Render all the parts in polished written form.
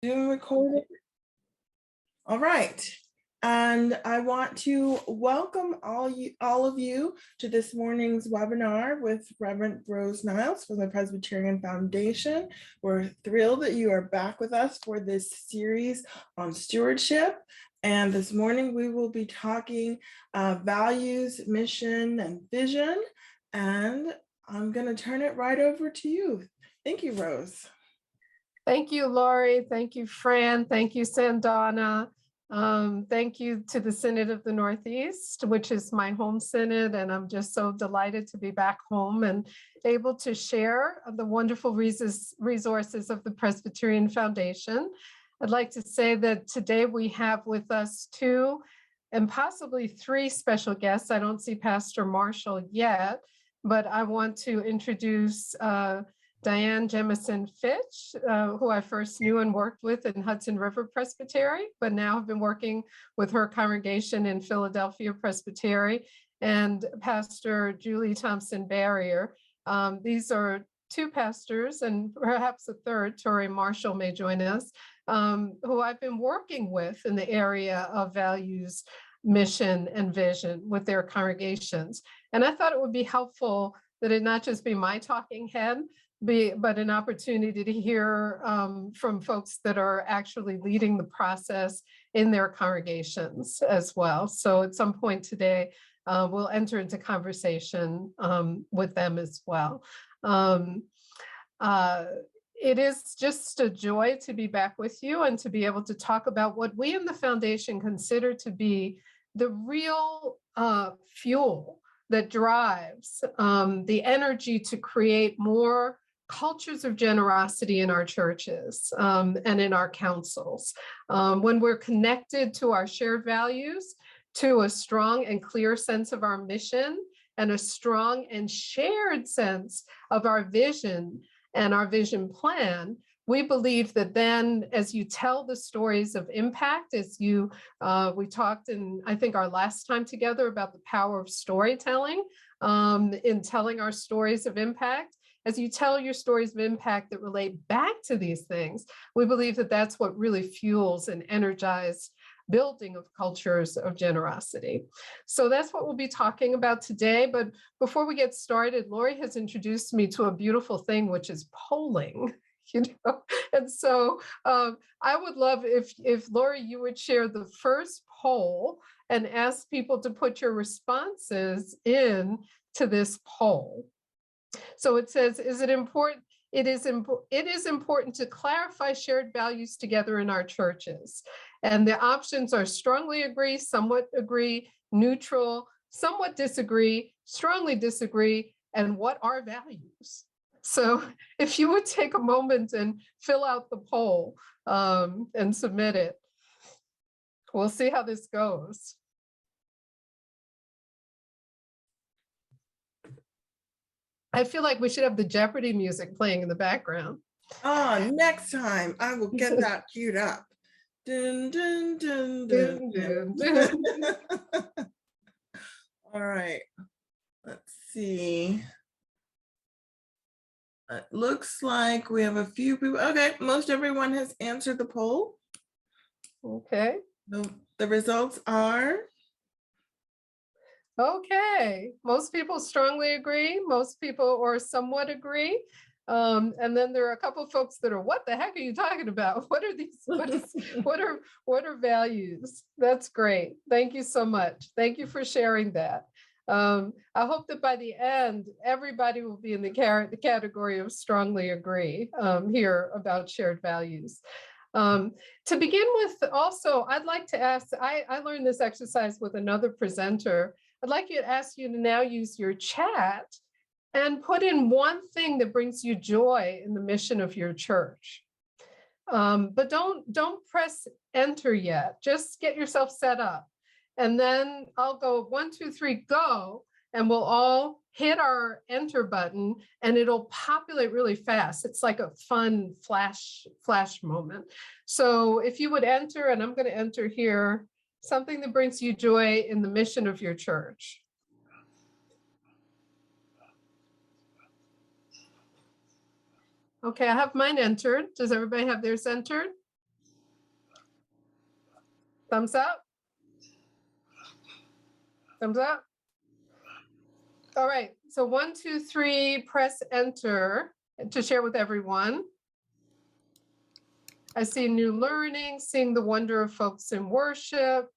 Zoom recording. All right. And I want to welcome all of you to this morning's webinar with Reverend Rose Niles from the Presbyterian Foundation. We're thrilled that you are back with us for this series on stewardship. And this morning we will be talking values, mission, and vision. And I'm going to turn it right over to you. Thank you, Rose. Thank you, Lori. Thank you, Fran. Thank you, Sandana. Thank you to the Synod of the Northeast, which is my home synod, and I'm just so delighted to be back home and able to share the wonderful resources of the Presbyterian Foundation. I'd like to say that today we have with us two and possibly three special guests. I don't see Pastor Marshall yet, but I want to introduce Diane Jemison Fitch, who I first knew and worked with in Hudson River Presbytery, but now have been working with her congregation in Philadelphia Presbytery, and Pastor Julie Thompson Barrier. These are two pastors, and perhaps a third, Tori Marshall may join us, who I've been working with in the area of values, mission, and vision with their congregations. And I thought it would be helpful that it not just be my talking head, but an opportunity to hear from folks that are actually leading the process in their congregations as well. So at some point today, we'll enter into conversation with them as well. It is just a joy to be back with you and to be able to talk about what we in the foundation consider to be the real fuel that drives the energy to create more cultures of generosity in our churches and in our councils. When we're connected to our shared values, to a strong and clear sense of our mission, and a strong and shared sense of our vision and our vision plan, we believe that then as you tell the stories of impact, we talked in, I think, our last time together about the power of storytelling in telling our stories of impact. As you tell your stories of impact that relate back to these things, we believe that that's what really fuels and energizes building of cultures of generosity. So that's what we'll be talking about today. But before we get started, Lori has introduced me to a beautiful thing, which is polling. And so I would love if Lori, you would share the first poll and ask people to put your responses in to this poll. So it says, is it important? It is important to clarify shared values together in our churches. And the options are strongly agree, somewhat agree, neutral, somewhat disagree, strongly disagree, and what are values? So if you would take a moment and fill out the poll and submit it, we'll see how this goes. I feel like we should have the Jeopardy music playing in the background. Next time I will get that queued up. Dun, dun, dun, dun, dun, dun. All right, let's see. It looks like we have a few people. Okay, most everyone has answered the poll. Okay. The results are? Okay, most people strongly agree, most people or somewhat agree. And then there are a couple of folks that are, what the heck are you talking about? What are these, what are values? That's great. Thank you so much. Thank you for sharing that. I hope that by the end, everybody will be in the category of strongly agree here about shared values. To begin with, also, I'd like to ask, I learned this exercise with another presenter. I'd like to ask you to now use your chat and put in one thing that brings you joy in the mission of your church. But don't press enter yet. Just get yourself set up. And then I'll go 1, 2, 3, go, and we'll all hit our enter button and it'll populate really fast. It's like a fun flash moment. So if you would enter, and I'm going to enter here, something that brings you joy in the mission of your church. Okay, I have mine entered. Does everybody have theirs entered? Thumbs up? Thumbs up? All right, so 1, 2, 3, press enter to share with everyone. I see new learning, seeing the wonder of folks in worship,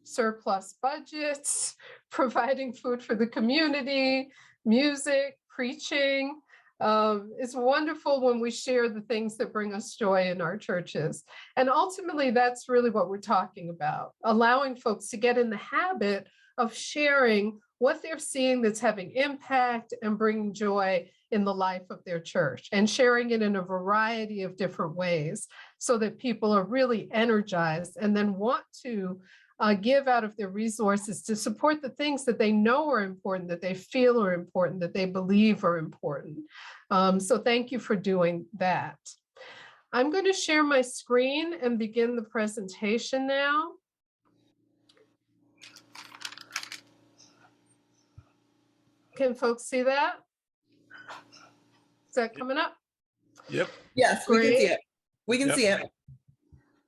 surplus budgets, providing food for the community, music, preaching. It's wonderful when we share the things that bring us joy in our churches. And ultimately, that's really what we're talking about, allowing folks to get in the habit of sharing what they're seeing that's having impact and bringing joy in the life of their church, and sharing it in a variety of different ways so that people are really energized and then want to give out of their resources to support the things that they know are important, that they feel are important, that they believe are important. So thank you for doing that. I'm going to share my screen and begin the presentation now. Can folks see that? Is that coming up? Yep. Yes, we can see Great. it. We can Yep. see it.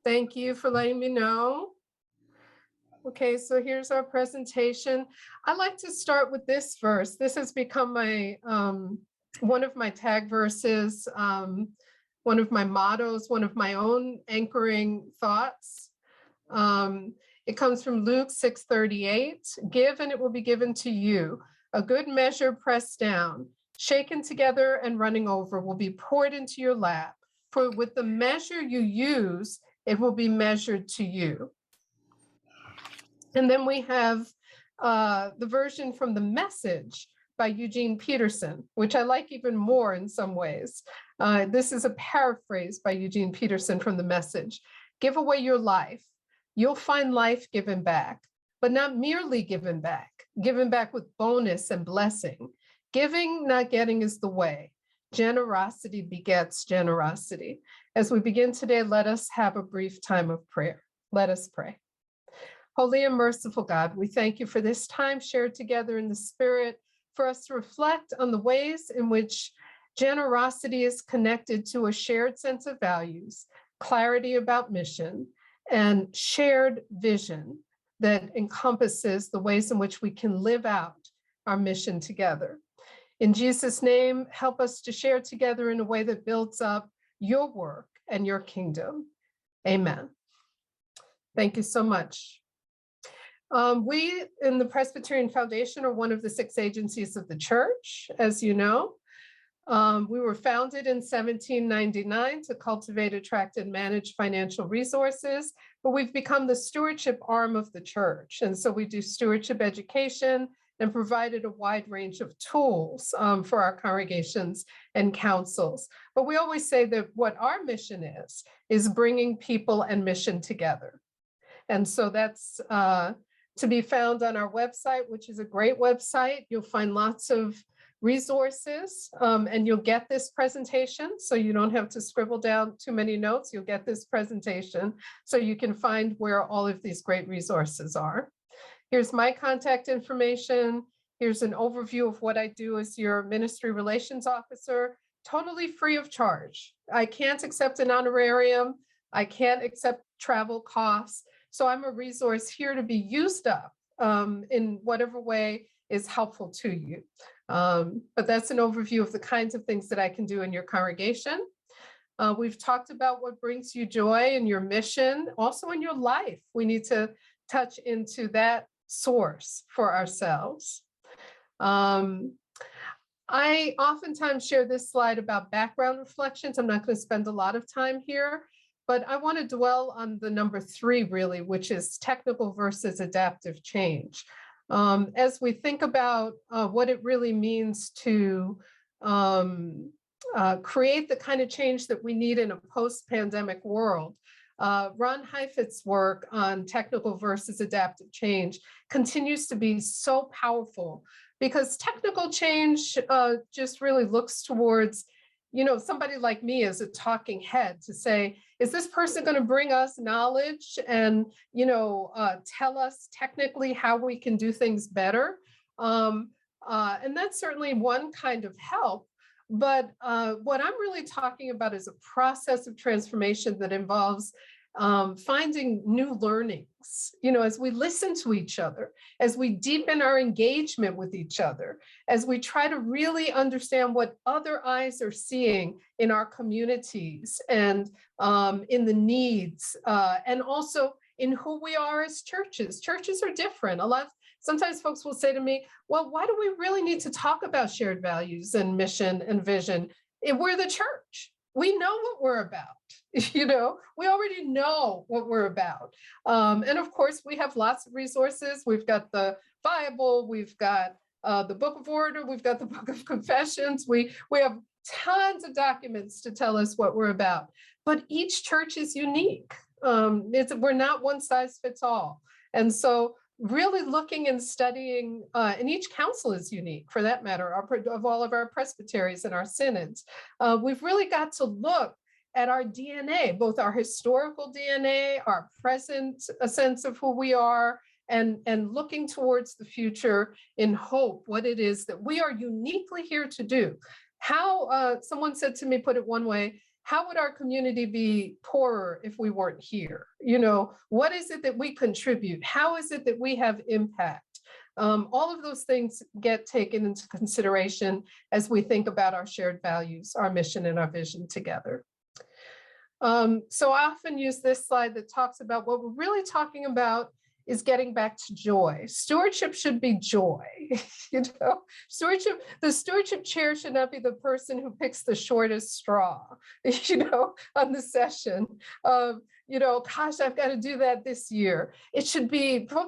Thank you for letting me know. Okay, so here's our presentation. I like to start with this verse. This has become my one of my tag verses, one of my mottos, one of my own anchoring thoughts. It comes from Luke 6:38. Give and it will be given to you. A good measure pressed down, shaken together and running over will be poured into your lap. For with the measure you use, it will be measured to you. And then we have the version from The Message by Eugene Peterson, which I like even more in some ways. This is a paraphrase by Eugene Peterson from The Message. Give away your life. You'll find life given back, but not merely given back with bonus and blessing. Giving, not getting is the way. Generosity begets generosity. As we begin today, let us have a brief time of prayer. Let us pray. Holy and merciful God, we thank you for this time shared together in the Spirit, for us to reflect on the ways in which generosity is connected to a shared sense of values, clarity about mission, and shared vision that encompasses the ways in which we can live out our mission together. In Jesus' name, help us to share together in a way that builds up your work and your kingdom. Amen. Thank you so much. We in the Presbyterian Foundation are one of the 6 agencies of the church, as you know. We were founded in 1799 to cultivate, attract, and manage financial resources, but we've become the stewardship arm of the church. And so we do stewardship education and provided a wide range of tools for our congregations and councils. But we always say that what our mission is bringing people and mission together. And so that's to be found on our website, which is a great website. You'll find lots of resources and you'll get this presentation. So you don't have to scribble down too many notes. You'll get this presentation so you can find where all of these great resources are. Here's my contact information. Here's an overview of what I do as your ministry relations officer, totally free of charge. I can't accept an honorarium. I can't accept travel costs. So I'm a resource here to be used up in whatever way is helpful to you. But that's an overview of the kinds of things that I can do in your congregation. We've talked about what brings you joy in your mission, also in your life. We need to touch into that source for ourselves. I oftentimes share this slide about background reflections. I'm not going to spend a lot of time here, but I want to dwell on the number 3 really, which is technical versus adaptive change. As we think about what it really means to create the kind of change that we need in a post-pandemic world, Ron Heifetz's work on technical versus adaptive change continues to be so powerful because technical change just really looks towards, somebody like me as a talking head to say, is this person going to bring us knowledge and, tell us technically how we can do things better? And that's certainly one kind of help. But what I'm really talking about is a process of transformation that involves finding new learnings, as we listen to each other, as we deepen our engagement with each other, as we try to really understand what other eyes are seeing in our communities and in the needs, and also in who we are as churches. Churches are different. Sometimes folks will say to me, well, why do we really need to talk about shared values and mission and vision? We're the church. We know what we're about. We already know what we're about. And of course, we have lots of resources. We've got the Bible, we've got the Book of Order, we've got the Book of Confessions. We have tons of documents to tell us what we're about. But each church is unique. We're not one size fits all. And so really looking and studying, and each council is unique for that matter, of all of our presbyteries and our synods. We've really got to look at our DNA, both our historical DNA, our present sense of who we are, and looking towards the future in hope, what it is that we are uniquely here to do. How, someone said to me, put it one way, how would our community be poorer if we weren't here? What is it that we contribute? How is it that we have impact? All of those things get taken into consideration as we think about our shared values, our mission and our vision together. So I often use this slide that talks about what we're really talking about is getting back to joy. Stewardship should be joy. The stewardship chair should not be the person who picks the shortest straw, on the session. Gosh, I've got to do that this year. Folks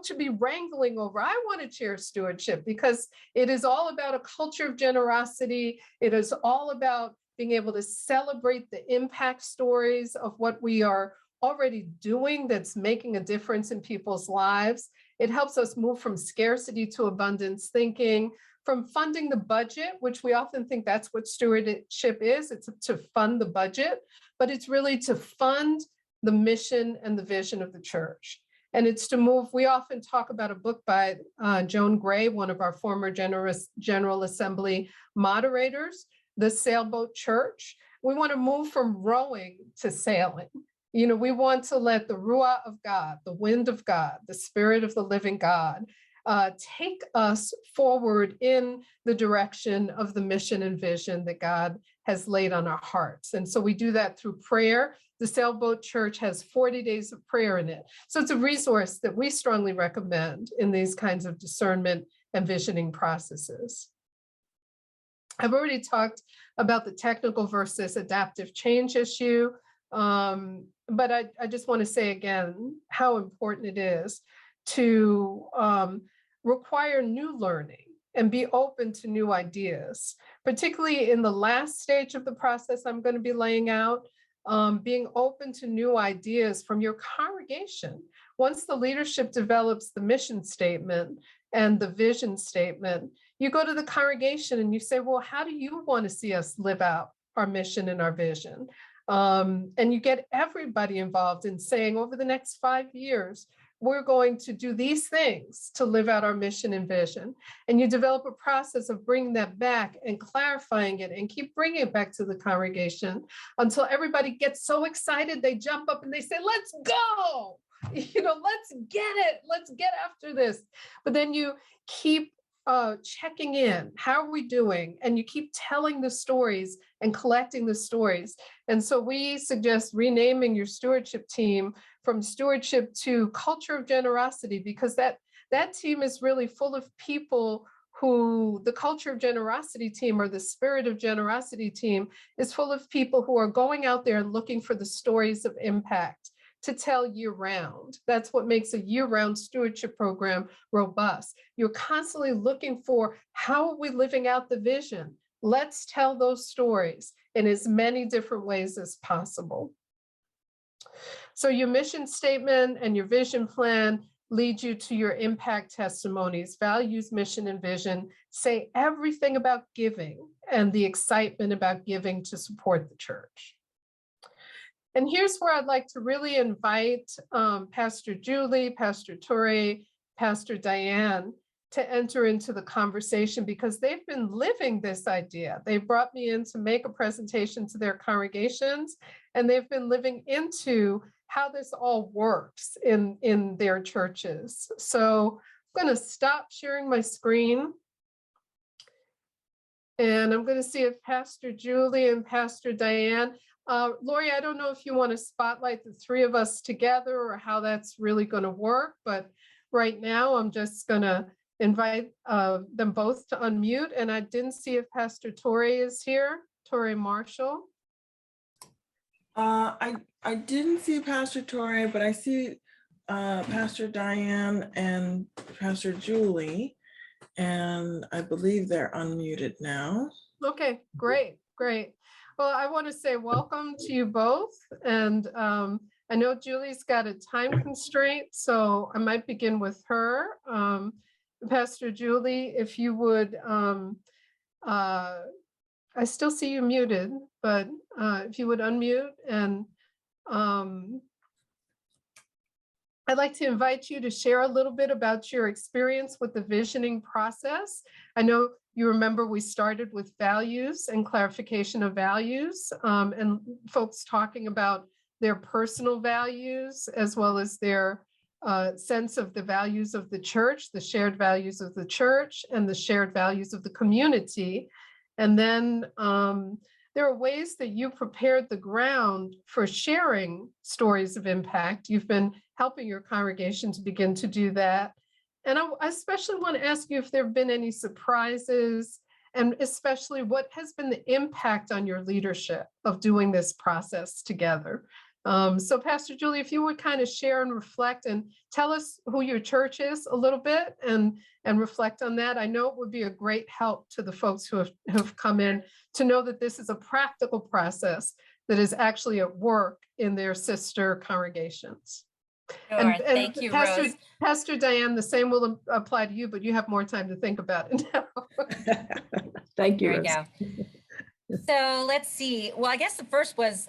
should be wrangling over, I want to chair stewardship because it is all about a culture of generosity. It is all about being able to celebrate the impact stories of what we are already doing that's making a difference in people's lives. It helps us move from scarcity to abundance thinking, from funding the budget, which we often think that's what stewardship is. It's to fund the budget, but it's really to fund the mission and the vision of the church. And it's to move, we often talk about a book by Joan Gray, one of our former General Assembly moderators, The Sailboat Church. We want to move from rowing to sailing. We want to let the Ruah of God, the wind of God, the spirit of the living God, take us forward in the direction of the mission and vision that God has laid on our hearts. And so we do that through prayer. The Sailboat Church has 40 days of prayer in it. So it's a resource that we strongly recommend in these kinds of discernment and visioning processes. I've already talked about the technical versus adaptive change issue. But I just want to say again how important it is to require new learning and be open to new ideas, particularly in the last stage of the process I'm going to be laying out, being open to new ideas from your congregation. Once the leadership develops the mission statement and the vision statement, you go to the congregation and you say, well, how do you want to see us live out our mission and our vision? And you get everybody involved in saying, over the next 5 years, we're going to do these things to live out our mission and vision. And you develop a process of bringing that back and clarifying it and keep bringing it back to the congregation until everybody gets so excited, they jump up and they say, let's go, let's get it, let's get after this. But then you keep checking in, how are we doing? And you keep telling the stories and collecting the stories. And so we suggest renaming your stewardship team from stewardship to culture of generosity, because that team is really full of people who, the culture of generosity team or the spirit of generosity team is full of people who are going out there and looking for the stories of impact to tell year-round. That's what makes a year-round stewardship program robust. You're constantly looking for, how are we living out the vision? Let's tell those stories in as many different ways as possible. So your mission statement and your vision plan lead you to your impact testimonies, values, mission, and vision. Say everything about giving and the excitement about giving to support the church. And here's where I'd like to really invite Pastor Julie, Pastor Torre, Pastor Diane to enter into the conversation, because they've been living this idea. They brought me in to make a presentation to their congregations, and they've been living into how this all works in their churches. So I'm going to stop sharing my screen. And I'm going to see if Pastor Julie and Pastor Diane, Lori, I don't know if you want to spotlight the three of us together or how that's really going to work, but right now I'm just going to invite them both to unmute. And I didn't see if Pastor Torrey is here, Torrey Marshall. I didn't see Pastor Torrey, but I see Pastor Diane and Pastor Julie, and I believe they're unmuted now. Okay, great, great. Well, I want to say welcome to you both. And I know Julie's got a time constraint, so I might begin with her. Pastor Julie, if you would, I still see you muted, but if you would unmute, and I'd like to invite you to share a little bit about your experience with the visioning process. I know you remember we started with values and clarification of values, and folks talking about their personal values as well as their sense of the values of the church, the shared values of the church, and the shared values of the community. And then there are ways that you prepared the ground for sharing stories of impact. You've been helping your congregation to begin to do that. And I especially want to ask you if there have been any surprises, and especially what has been the impact on your leadership of doing this process together. So Pastor Julie, if you would kind of share and reflect and tell us who your church is a little bit and reflect on that. I know it would be a great help to the folks who have come in to know that this is a practical process that is actually at work in their sister congregations. Sure. And Thank you, Rose. Pastor Diane, the same will apply to you, but you have more time to think about it now. Thank you, There we Rose. go. So let's see. Well, I guess the first was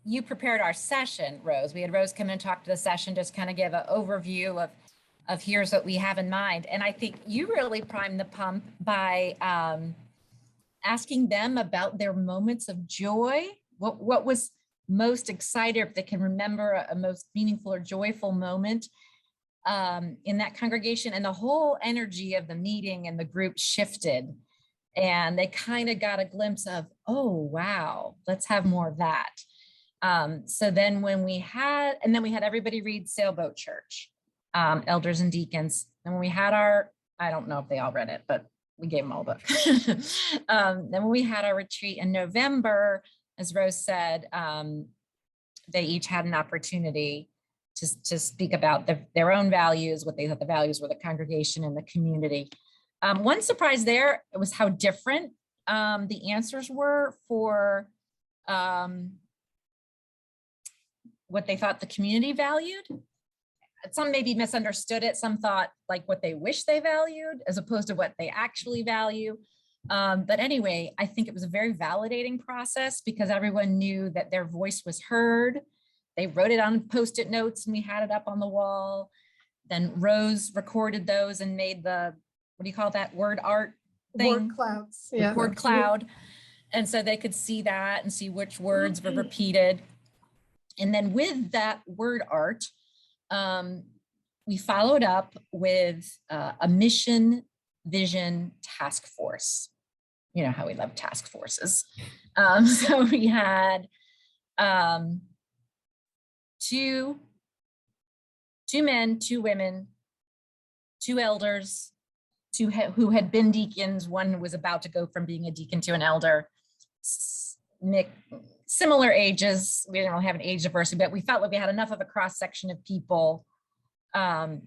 you prepared our session, Rose. We had Rose come in and talk to the session, just kind of give an overview of here's what we have in mind. And I think you really primed the pump by asking them about their moments of joy. What was most exciting, if they can remember a most meaningful or joyful moment in that congregation. And the whole energy of the meeting and the group shifted. And they kind of got a glimpse of, oh, wow, let's have more of that. So then we had everybody read Sailboat Church, elders and deacons. And when we had I don't know if they all read it, but we gave them all a book. Then when we had our retreat in November, as Rose said, they each had an opportunity to speak about their own values, what they thought the values were, the congregation and the community. One surprise there was how different the answers were for what they thought the community valued. Some maybe misunderstood it. Some thought like what they wish they valued as opposed to what they actually value. But anyway, I think it was a very validating process because everyone knew that their voice was heard. They wrote it on Post-it notes and we had it up on the wall. Then Rose recorded those and made the, what do you call that, word art thing? Word clouds. Yeah. Word cloud. And so they could see that and see which words were repeated. And then with that word art, we followed up with a mission vision task force. You know how we love task forces. So we had two men, 2 women, 2 elders, 2 who had been deacons. One was about to go from being a deacon to an elder. Similar ages. We didn't really have an age diversity, but we felt like we had enough of a cross section of people and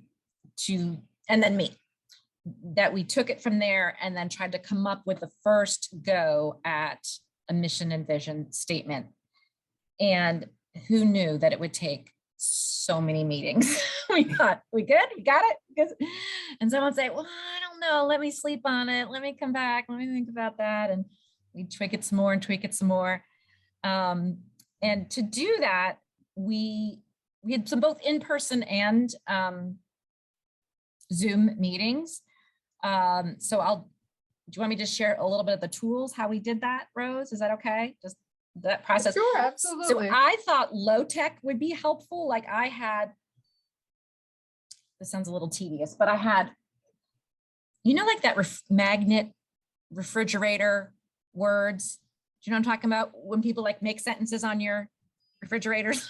then me, that we took it from there and then tried to come up with the first go at a mission and vision statement. And who knew that it would take so many meetings? We thought, we good? We got it? And someone say, well, I don't know. Let me sleep on it. Let me come back. Let me think about that. And we tweak it some more and tweak it some more. And to do that, we had some both in-person and Zoom meetings. So do you want me to share a little bit of the tools, how we did that, Rose? Is that okay? Just that process? Sure, So absolutely. I thought low tech would be helpful. Like I had, this sounds a little tedious, but I had, like that magnet refrigerator words. Do you know what I'm talking about? When people like make sentences on your refrigerators.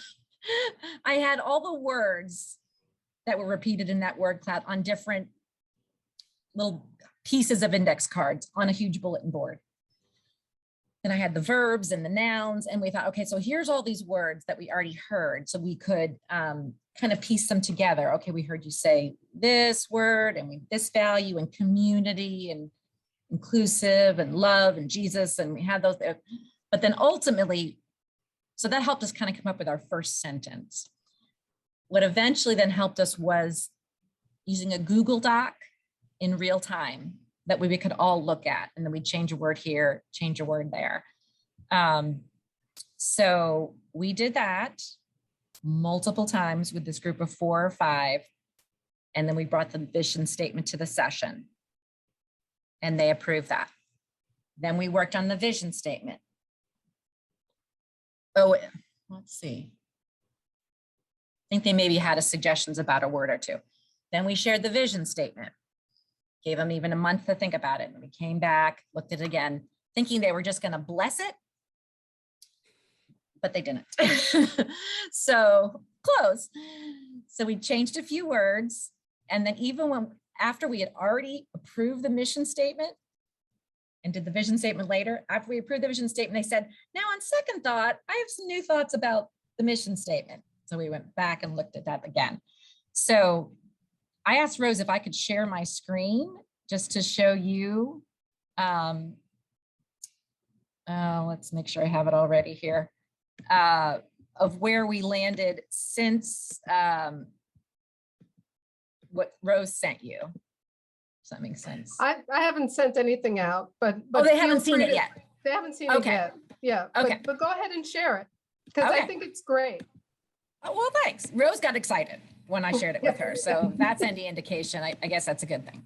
I had all the words that were repeated in that word cloud on different little pieces of index cards on a huge bulletin board. And I had the verbs and the nouns, and we thought, okay, so here's all these words that we already heard. So we could kind of piece them together. Okay, we heard you say this word and this value and community and inclusive and love and Jesus, and we had those there. But then ultimately, so that helped us kind of come up with our first sentence. What eventually then helped us was using a Google Doc in real time that we could all look at, and then we'd change a word here, change a word there. So we did that multiple times with this group of 4 or 5, and then we brought the vision statement to the session, and they approved that. Then we worked on the vision statement. Oh, let's see. I think they maybe had suggestions about a word or two. Then we shared the vision statement. Gave them even a month to think about it. And we came back, looked at it again, thinking they were just going to bless it, but they didn't. So close. So we changed a few words. And then even after we had already approved the mission statement and did the vision statement later, after we approved the vision statement, they said, now on second thought, I have some new thoughts about the mission statement. So we went back and looked at that again. So I asked Rose if I could share my screen just to show you. Let's make sure I have it already here, of where we landed since what Rose sent you. Does that make sense? I haven't sent anything out, but Oh, they feel haven't seen free it to- yet. They haven't seen it Okay. yet. Yeah. Okay. But go ahead and share it because I Okay. think it's great. Oh, well, thanks. Rose got excited when I shared it with her. So that's any indication. I guess that's a good thing.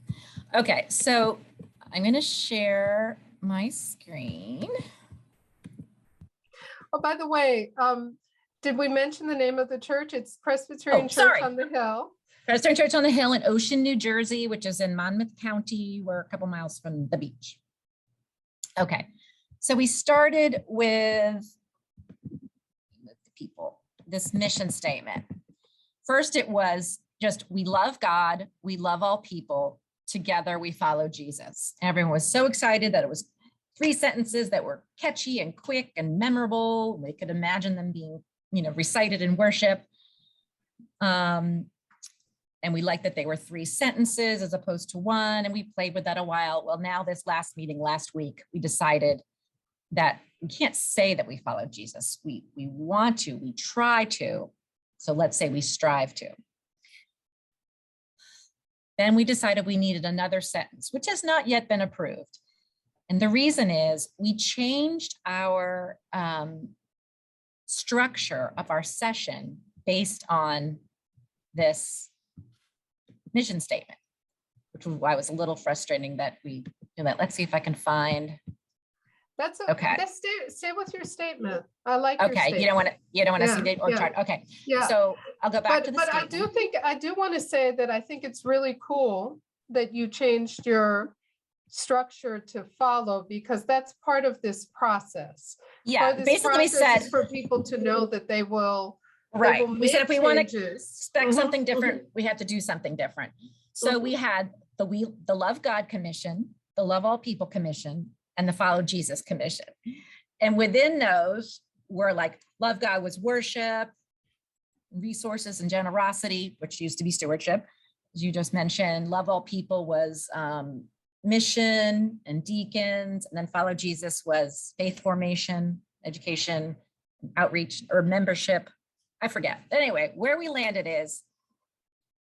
Okay, so I'm going to share my screen. Oh, by the way, did we mention the name of the church? It's Presbyterian Church sorry. on the Hill. Presbyterian Church on the Hill in Ocean, New Jersey, which is in Monmouth County. We're a couple miles from the beach. Okay, so we started with people, this mission statement. First, it was just, we love God, we love all people, together we follow Jesus. Everyone was so excited that it was 3 sentences that were catchy and quick and memorable. They could imagine them being, recited in worship. And we liked that they were 3 sentences as opposed to 1, and we played with that a while. Well, now this last meeting last week, we decided that we can't say that we follow Jesus. We want to, we try to. So let's say we strive to. Then we decided we needed another sentence, which has not yet been approved. And the reason is we changed our structure of our session based on this mission statement, which was why it was a little frustrating that we do that. Let's see if I can find. That's Okay. Let's stay with your statement. I like your Okay, statement. you don't want to Yeah, see the org yeah. chart. Okay, Yeah. so I'll go back to the But I do want to say that I think it's really cool that you changed your structure to follow, because that's part of this process. Yeah, Part of this basically we process said, is for people to know that they will right. will We said if we make want to changes. expect Mhm, something different, we have to do something different. So we had the Love God Commission, the Love All People Commission, and the Follow Jesus Commission. And within those were like, love God was worship, resources and generosity, which used to be stewardship, as you just mentioned. Love All People was mission and deacons, and then Follow Jesus was faith formation, education, outreach, or membership. I forget. Anyway, where we landed is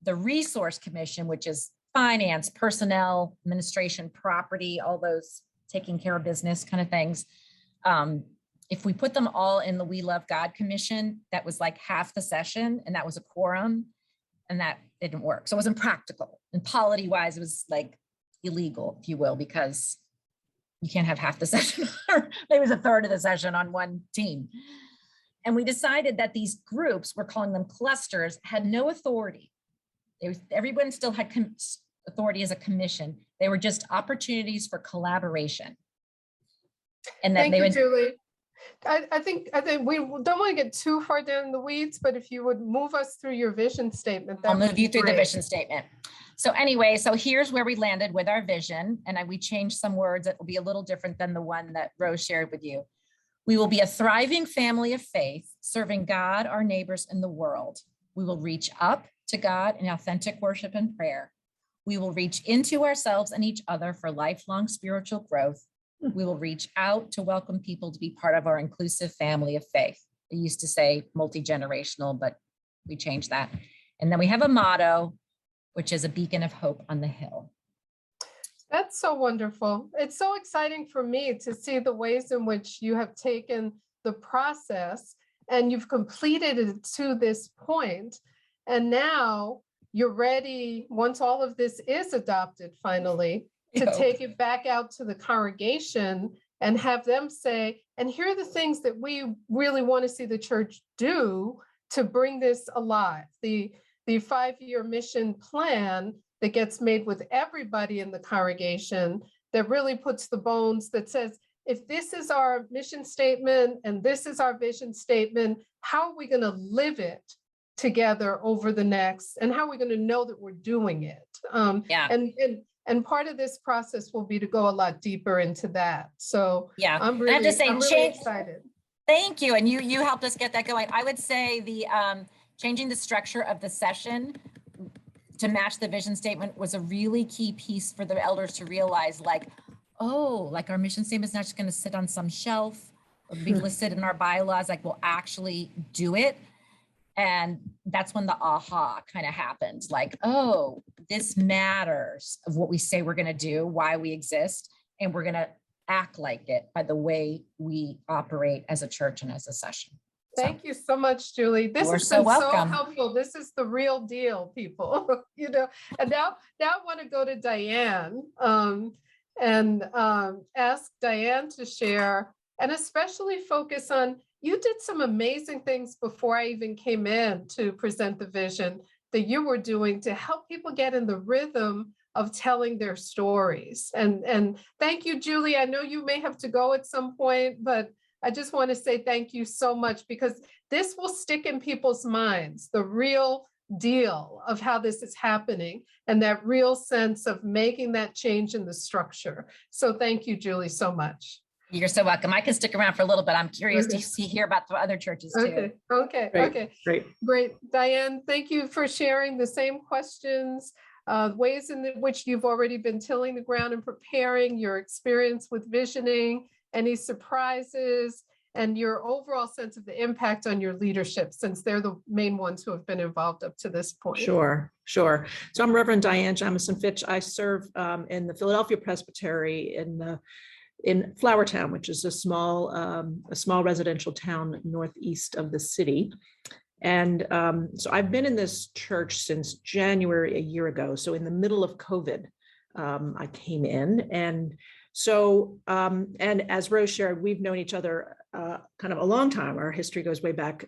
the Resource Commission, which is finance, personnel, administration, property, all those taking care of business kind of things. If we put them all in the We Love God Commission, that was like half the session, and that was a quorum, and that didn't work. So it wasn't practical. And polity wise, it was like illegal, if you will, because you can't have half the session, or maybe it was a third of the session on one team. And we decided that these groups, we're calling them clusters, had no authority. Everyone still had authority as a commission. They were just opportunities for collaboration. And that Thank they you, would, Julie. I think we don't want to get too far down in the weeds, but if you would move us through your vision statement, that I'll would move be you through the great. vision statement. So anyway, so here's where we landed with our vision. And we changed some words that will be a little different than the one that Rose shared with you. We will be a thriving family of faith, serving God, our neighbors, and the world. We will reach up to God in authentic worship and prayer. We will reach into ourselves and each other for lifelong spiritual growth. We will reach out to welcome people to be part of our inclusive family of faith. They used to say multi-generational, but we changed that. And then we have a motto, which is a beacon of hope on the hill. That's so wonderful. It's so exciting for me to see the ways in which you have taken the process and you've completed it to this point. And now you're ready, once all of this is adopted finally, to take it back out to the congregation and have them say, and here are the things that we really want to see the church do to bring this alive. The 5-year mission plan that gets made with everybody in the congregation that really puts the bones that says, if this is our mission statement and this is our vision statement, how are we going to live it together over the next, and how are we going to know that we're doing it? And part of this process will be to go a lot deeper into that. So yeah, I'm really excited. Thank you. And you helped us get that going. I would say the changing the structure of the session to match the vision statement was a really key piece for the elders to realize, like, oh, like our mission statement is not just going to sit on some shelf or be listed in our bylaws, like we'll actually do it. And that's when the aha kind of happened, like, oh, this matters of what we say we're going to do, why we exist, and we're going to act like it by the way we operate as a church and as a session. Thank you so much, Julie. This has been so helpful. This is the real deal, people. You know. And now I want to go to Diane and ask Diane to share, and especially focus on, you did some amazing things before I even came in to present the vision that you were doing to help people get in the rhythm of telling their stories. And thank you, Julie. I know you may have to go at some point, but I just want to say thank you so much, because this will stick in people's minds, the real deal of how this is happening and that real sense of making that change in the structure. So thank you, Julie, so much. You're so welcome. I can stick around for a little bit. I'm curious to hear about the other churches too. Okay. Great. Diane, thank you for sharing the same questions, ways in which you've already been tilling the ground and preparing, your experience with visioning, any surprises, and your overall sense of the impact on your leadership, since they're the main ones who have been involved up to this point. Sure. So I'm Reverend Diane Jamison Fitch. I serve in the Philadelphia Presbytery in Flourtown, which is a small residential town northeast of the city. And so I've been in this church since January a year ago. So in the middle of COVID, I came in. And so, and as Rose shared, we've known each other kind of a long time. Our history goes way back.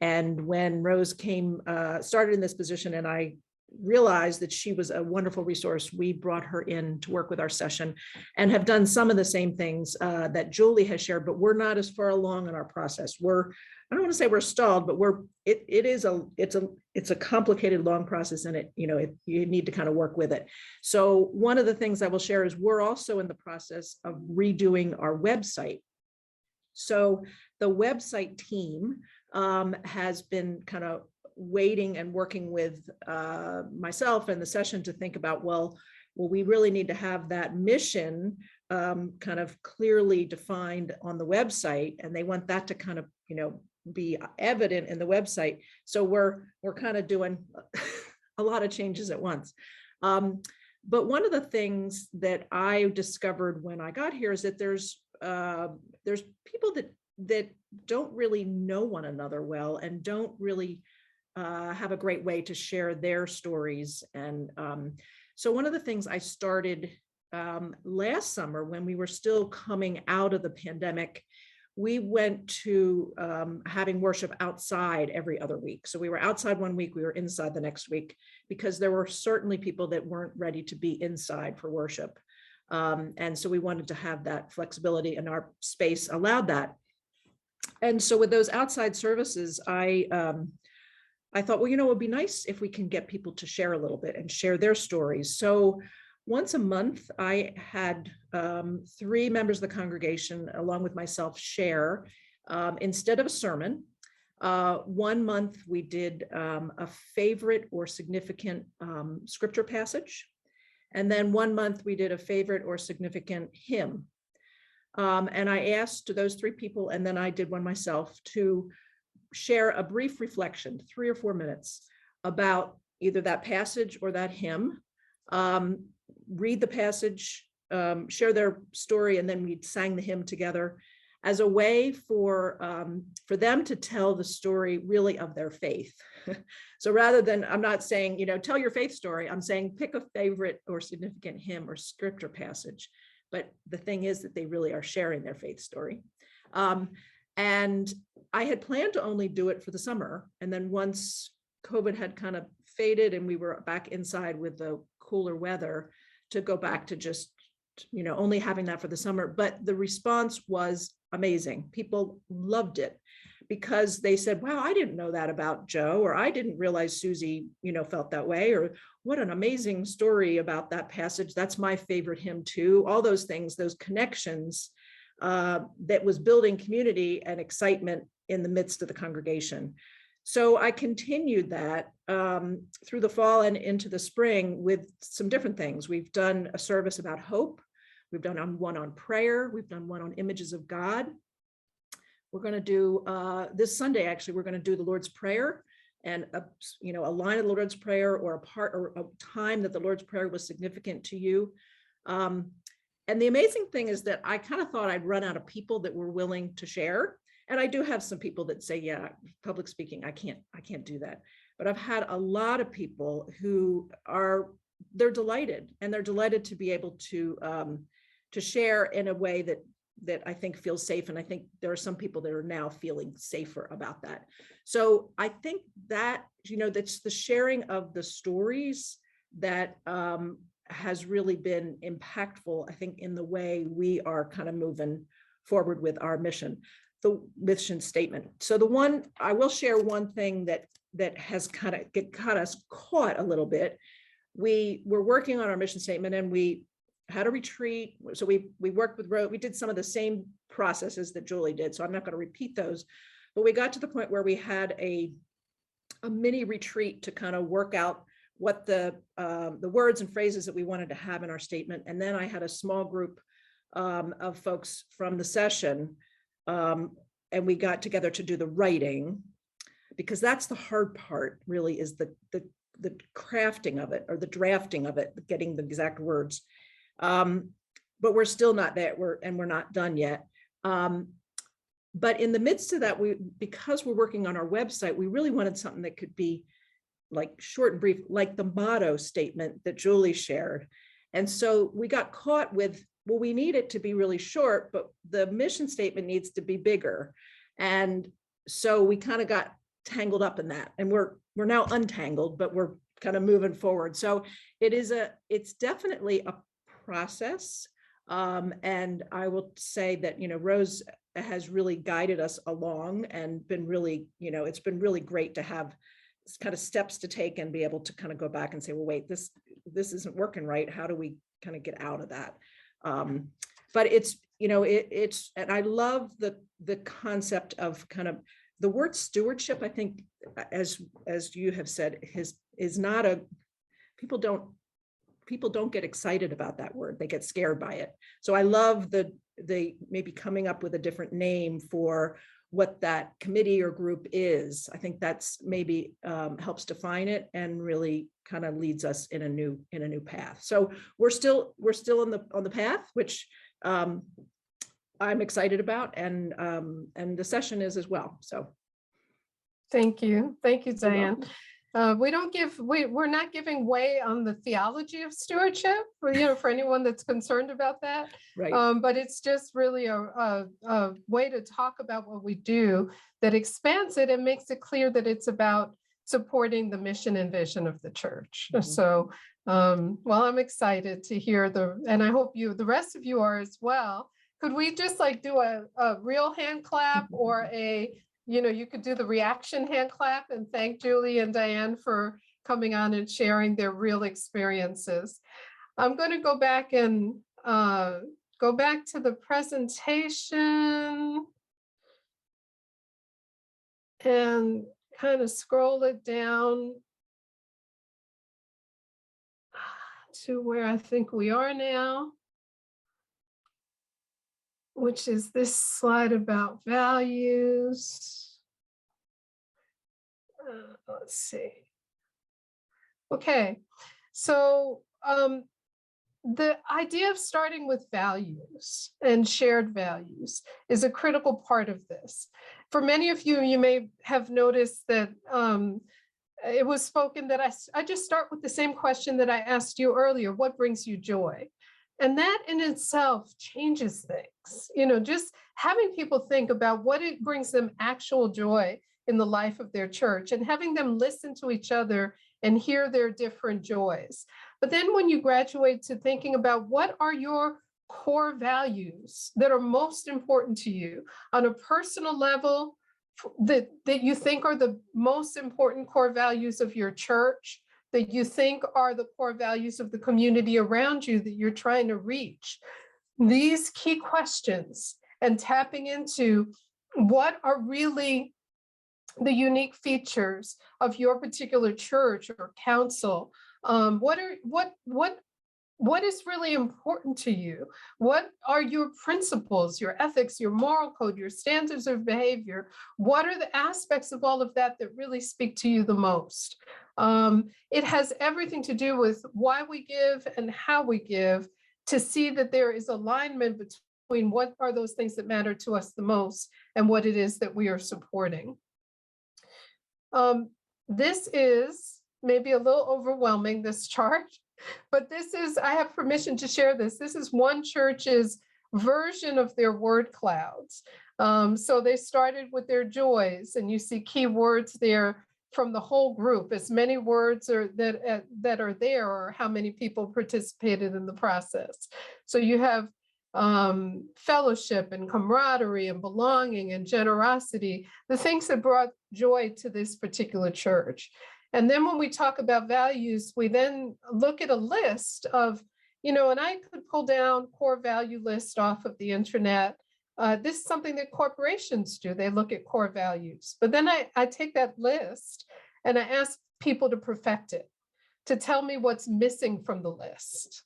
And when Rose started in this position, and I realized that she was a wonderful resource, we brought her in to work with our session and have done some of the same things that Julie has shared, but we're not as far along in our process. I don't want to say we're stalled, but it's a complicated, long process, and you need to kind of work with it. So one of the things I will share is we're also in the process of redoing our website. So the website team has been kind of waiting and working with myself and the session to think about, well, we really need to have that mission kind of clearly defined on the website, and they want that to kind of, be evident in the website. So we're kind of doing a lot of changes at once. But one of the things that I discovered when I got here is that there's people that don't really know one another well and don't really have a great way to share their stories. And so one of the things I started last summer, when we were still coming out of the pandemic, we went to having worship outside every other week. So we were outside one week, we were inside the next week, because there were certainly people that weren't ready to be inside for worship. And so we wanted to have that flexibility, and our space allowed that. And so with those outside services, I thought, well, it would be nice if we can get people to share a little bit and share their stories. So once a month, I had 3 members of the congregation, along with myself, share instead of a sermon. 1 month, we did a favorite or significant scripture passage. And then 1 month, we did a favorite or significant hymn. And I asked those 3 people, and then I did one myself, to share a brief reflection, 3 or 4 minutes, about either that passage or that hymn. Read the passage, share their story, and then we sang the hymn together as a way for them to tell the story really of their faith. So rather than, I'm not saying, tell your faith story, I'm saying pick a favorite or significant hymn or scripture passage. But the thing is that they really are sharing their faith story. And I had planned to only do it for the summer. And then once COVID had kind of faded and we were back inside with the cooler weather, to go back to just, only having that for the summer. But the response was amazing. People loved it because they said, wow, I didn't know that about Joe, or I didn't realize Susie, felt that way, or what an amazing story about that passage. That's my favorite hymn too. All those things, those connections that was building community and excitement in the midst of the congregation. So I continued that through the fall and into the spring with some different things. We've done a service about hope. We've done one on prayer. We've done one on images of God. We're going to do this Sunday, actually, we're going to do the Lord's Prayer, and a line of the Lord's Prayer, or a part or a time that the Lord's Prayer was significant to you. And the amazing thing is that I kind of thought I'd run out of people that were willing to share. And I do have some people that say, yeah, public speaking, I can't do that. But I've had a lot of people who they're delighted, and they're delighted to be able to share in a way that I think feels safe. And I think there are some people that are now feeling safer about that. So I think that, that's the sharing of the stories that has really been impactful, I think, in the way we are kind of moving forward with our mission, the mission statement. So I will share one thing that has kind of got us caught a little bit. We were working on our mission statement, and we had a retreat. So we worked with Rose. We did some of the same processes that Julie did, so I'm not going to repeat those. But we got to the point where we had a mini retreat to kind of work out what the words and phrases that we wanted to have in our statement. And then I had a small group of folks from the session, and we got together to do the writing, because that's the hard part, really, is the crafting of it, or the drafting of it, getting the exact words. But we're still not there, we're not done yet. But in the midst of that, because we're working on our website, we really wanted something that could be like short and brief, like the motto statement that Julie shared. And so we got caught with, well, we need it to be really short, but the mission statement needs to be bigger. And so we kind of got tangled up in that, and we're now untangled, but we're kind of moving forward. So it's definitely a process. And I will say that, Rose has really guided us along, and been really, it's been really great to have kind of steps to take and be able to kind of go back and say, well, wait, this isn't working right. How do we kind of get out of that? But it's, and I love the concept of kind of the word stewardship. I think, as you have said, is not people don't get excited about that word. They get scared by it. So I love the maybe coming up with a different name for what that committee or group is. I think that's maybe helps define it, and really kind of leads us in a new path. So we're still on the path, which I'm excited about, and the session is as well. So Thank you, You're Diane. welcome. We're not giving way on the theology of stewardship, for anyone that's concerned about that. Right. But it's just really a way to talk about what we do that expands it and makes it clear that it's about supporting the mission and vision of the church. Mhm. So, well, I'm excited to hear and I hope the rest of you are as well. Could we just like do a real hand clap or you could do the reaction hand clap and thank Julie and Diane for coming on and sharing their real experiences. I'm going to go back and go back to the presentation and kind of scroll it down to where I think we are now, which is this slide about values. Let's see. Okay, so the idea of starting with values and shared values is a critical part of this. For many of you, you may have noticed that it was spoken that I just start with the same question that I asked you earlier, what brings you joy? And that in itself changes things. Just having people think about what it brings them actual joy in the life of their church and having them listen to each other and hear their different joys. But then when you graduate to thinking about what are your core values that are most important to you on a personal level, that you think are the most important core values of your church, that you think are the core values of the community around you that you're trying to reach. These key questions and tapping into what are really the unique features of your particular church or council. What is really important to you? What are your principles, your ethics, your moral code, your standards of behavior? What are the aspects of all of that that really speak to you the most? It has everything to do with why we give and how we give, to see that there is alignment between what are those things that matter to us the most and what it is that we are supporting. This is maybe a little overwhelming, this chart, but I have permission to share this. This is one church's version of their word clouds. So they started with their joys, and you see key words there from the whole group, as many words that are there, or how many people participated in the process. So you have fellowship and camaraderie and belonging and generosity, the things that brought joy to this particular church. And then when we talk about values, we then look at a list of, and I could pull down core value list off of the internet. This is something that corporations do. They look at core values. But then I take that list and I ask people to perfect it, to tell me what's missing from the list,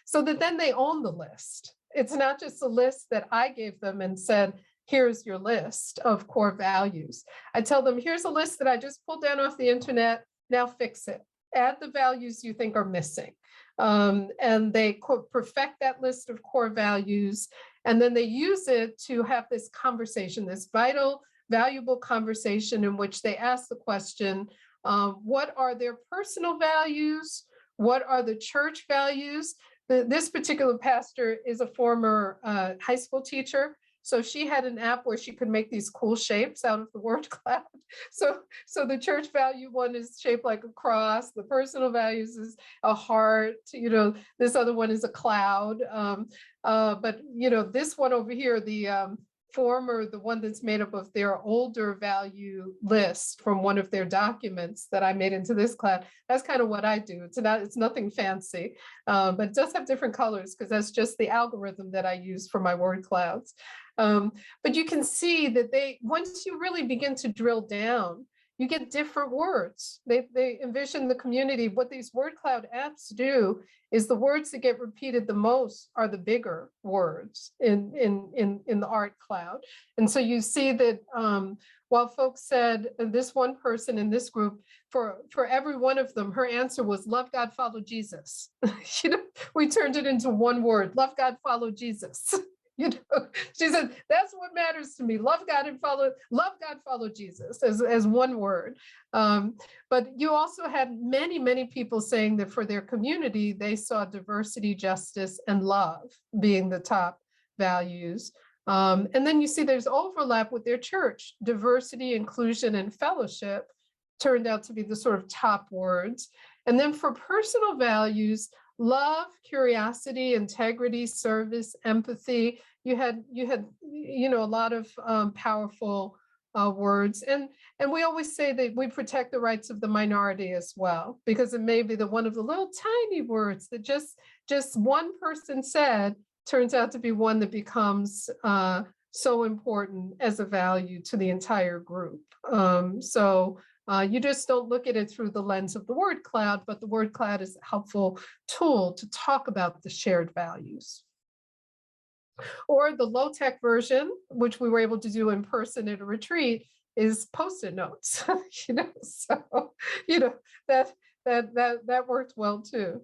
so that then they own the list. It's not just a list that I gave them and said, here's your list of core values. I tell them, here's a list that I just pulled down off the internet. Now fix it. Add the values you think are missing. And they perfect that list of core values. And then they use it to have this conversation, this vital, valuable conversation in which they ask the question, what are their personal values? What are the church values? This particular pastor is a former high school teacher. So she had an app where she could make these cool shapes out of the word cloud. So the church value one is shaped like a cross. The personal values is a heart. This other one is a cloud. But this one over here, the one that's made up of their older value list from one of their documents that I made into this cloud. That's kind of what I do. It's nothing fancy, but it does have different colors because that's just the algorithm that I use for my word clouds. But you can see that once you really begin to drill down, you get different words. They envision the community. What these word cloud apps do is the words that get repeated the most are the bigger words in the art cloud. And so you see that while folks said, this one person in this group, for every one of them, her answer was love God, follow Jesus. We turned it into one word, love God, follow Jesus. You know, she said, that's what matters to me. Love God, follow Jesus as one word. But you also had many, many people saying that for their community, they saw diversity, justice, and love being the top values. And then you see there's overlap with their church. Diversity, inclusion, and fellowship turned out to be the sort of top words. And then for personal values, love, curiosity, integrity, service, empathy. You had a lot of powerful words. And we always say that we protect the rights of the minority as well, because it may be that one of the little tiny words that just one person said turns out to be one that becomes so important as a value to the entire group. You just don't look at it through the lens of the word cloud, but the word cloud is a helpful tool to talk about the shared values. Or the low-tech version, which we were able to do in person at a retreat, is Post-it notes. That worked well too.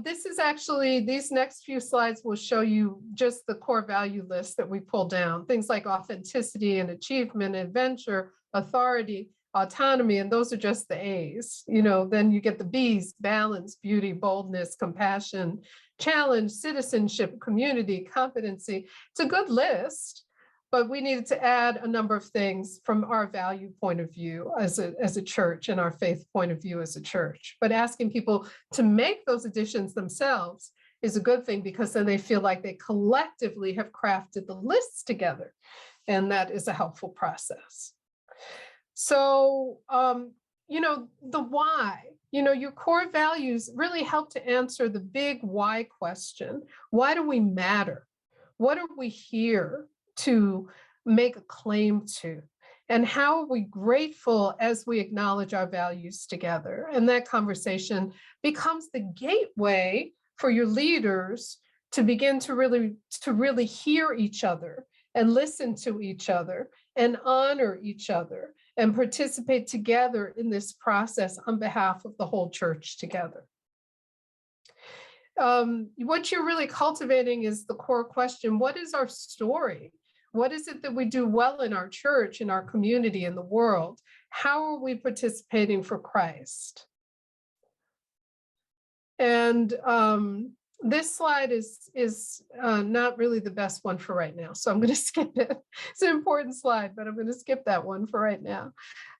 This is actually, these next few slides will show you just the core value list that we pulled down. Things like authenticity and achievement, adventure, authority, autonomy, and those are just the A's. Then you get the B's: balance, beauty, boldness, compassion, challenge, citizenship, community, competency. It's a good list, but we needed to add a number of things from our value point of view as a church and our faith point of view as a church. But asking people to make those additions themselves is a good thing, because then they feel like they collectively have crafted the lists together. And that is a helpful process. So, the why, your core values really help to answer the big why question. Why do we matter? What are we here to make a claim to? And how are we grateful as we acknowledge our values together? And that conversation becomes the gateway for your leaders to begin to really hear each other and listen to each other and honor each other and participate together in this process on behalf of the whole church together. What you're really cultivating is the core question: what is our story? What is it that we do well in our church, in our community, in the world? How are we participating for Christ? And this slide is not really the best one for right now, so I'm going to skip it. It's an important slide, but I'm going to skip that one for right now.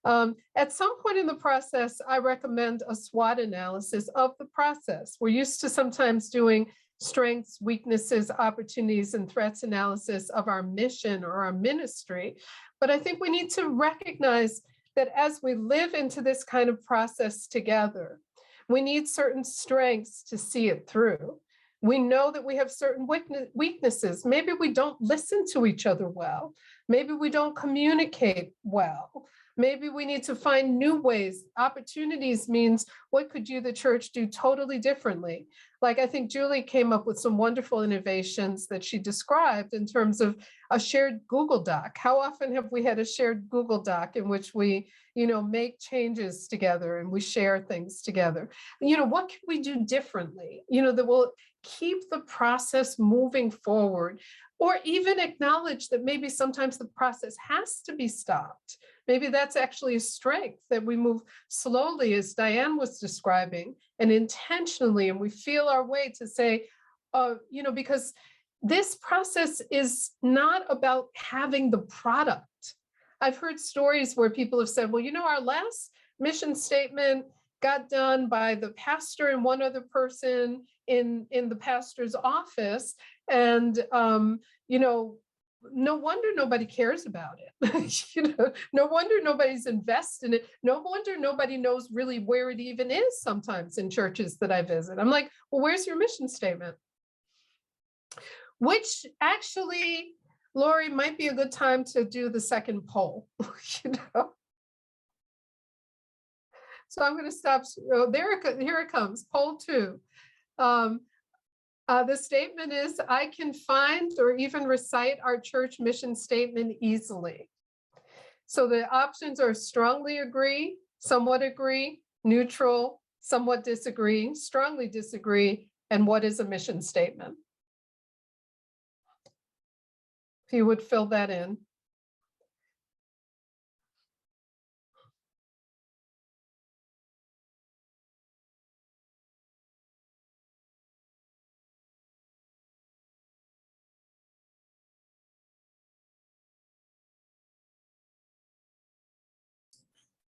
At some point in the process, I recommend a SWOT analysis of the process. We're used to sometimes doing strengths, weaknesses, opportunities, and threats analysis of our mission or our ministry, but I think we need to recognize that as we live into this kind of process together, we need certain strengths to see it through. We know that we have certain weaknesses. Maybe we don't listen to each other well. Maybe we don't communicate well. Maybe we need to find new ways. Opportunities means, what could you, the church, do totally differently? Like, I think Julie came up with some wonderful innovations that she described in terms of a shared Google Doc. How often have we had a shared Google Doc in which we, make changes together and we share things together? What can we do differently, that will keep the process moving forward, or even acknowledge that maybe sometimes the process has to be stopped. Maybe that's actually a strength, that we move slowly, as Diane was describing, and intentionally, and we feel our way to say, because this process is not about having the product. I've heard stories where people have said, well, our last mission statement got done by the pastor and one other person in the pastor's office. And, no wonder nobody cares about it. No wonder nobody's invested in it. No wonder nobody knows really where it even is sometimes in churches that I visit. I'm like, well, where's your mission statement? Which actually, Lori, might be a good time to do the second poll. So I'm going to stop. Oh, here it comes, poll 2. The statement is, I can find or even recite our church mission statement easily. So the options are strongly agree, somewhat agree, neutral, somewhat disagree, strongly disagree, and what is a mission statement? If you would fill that in.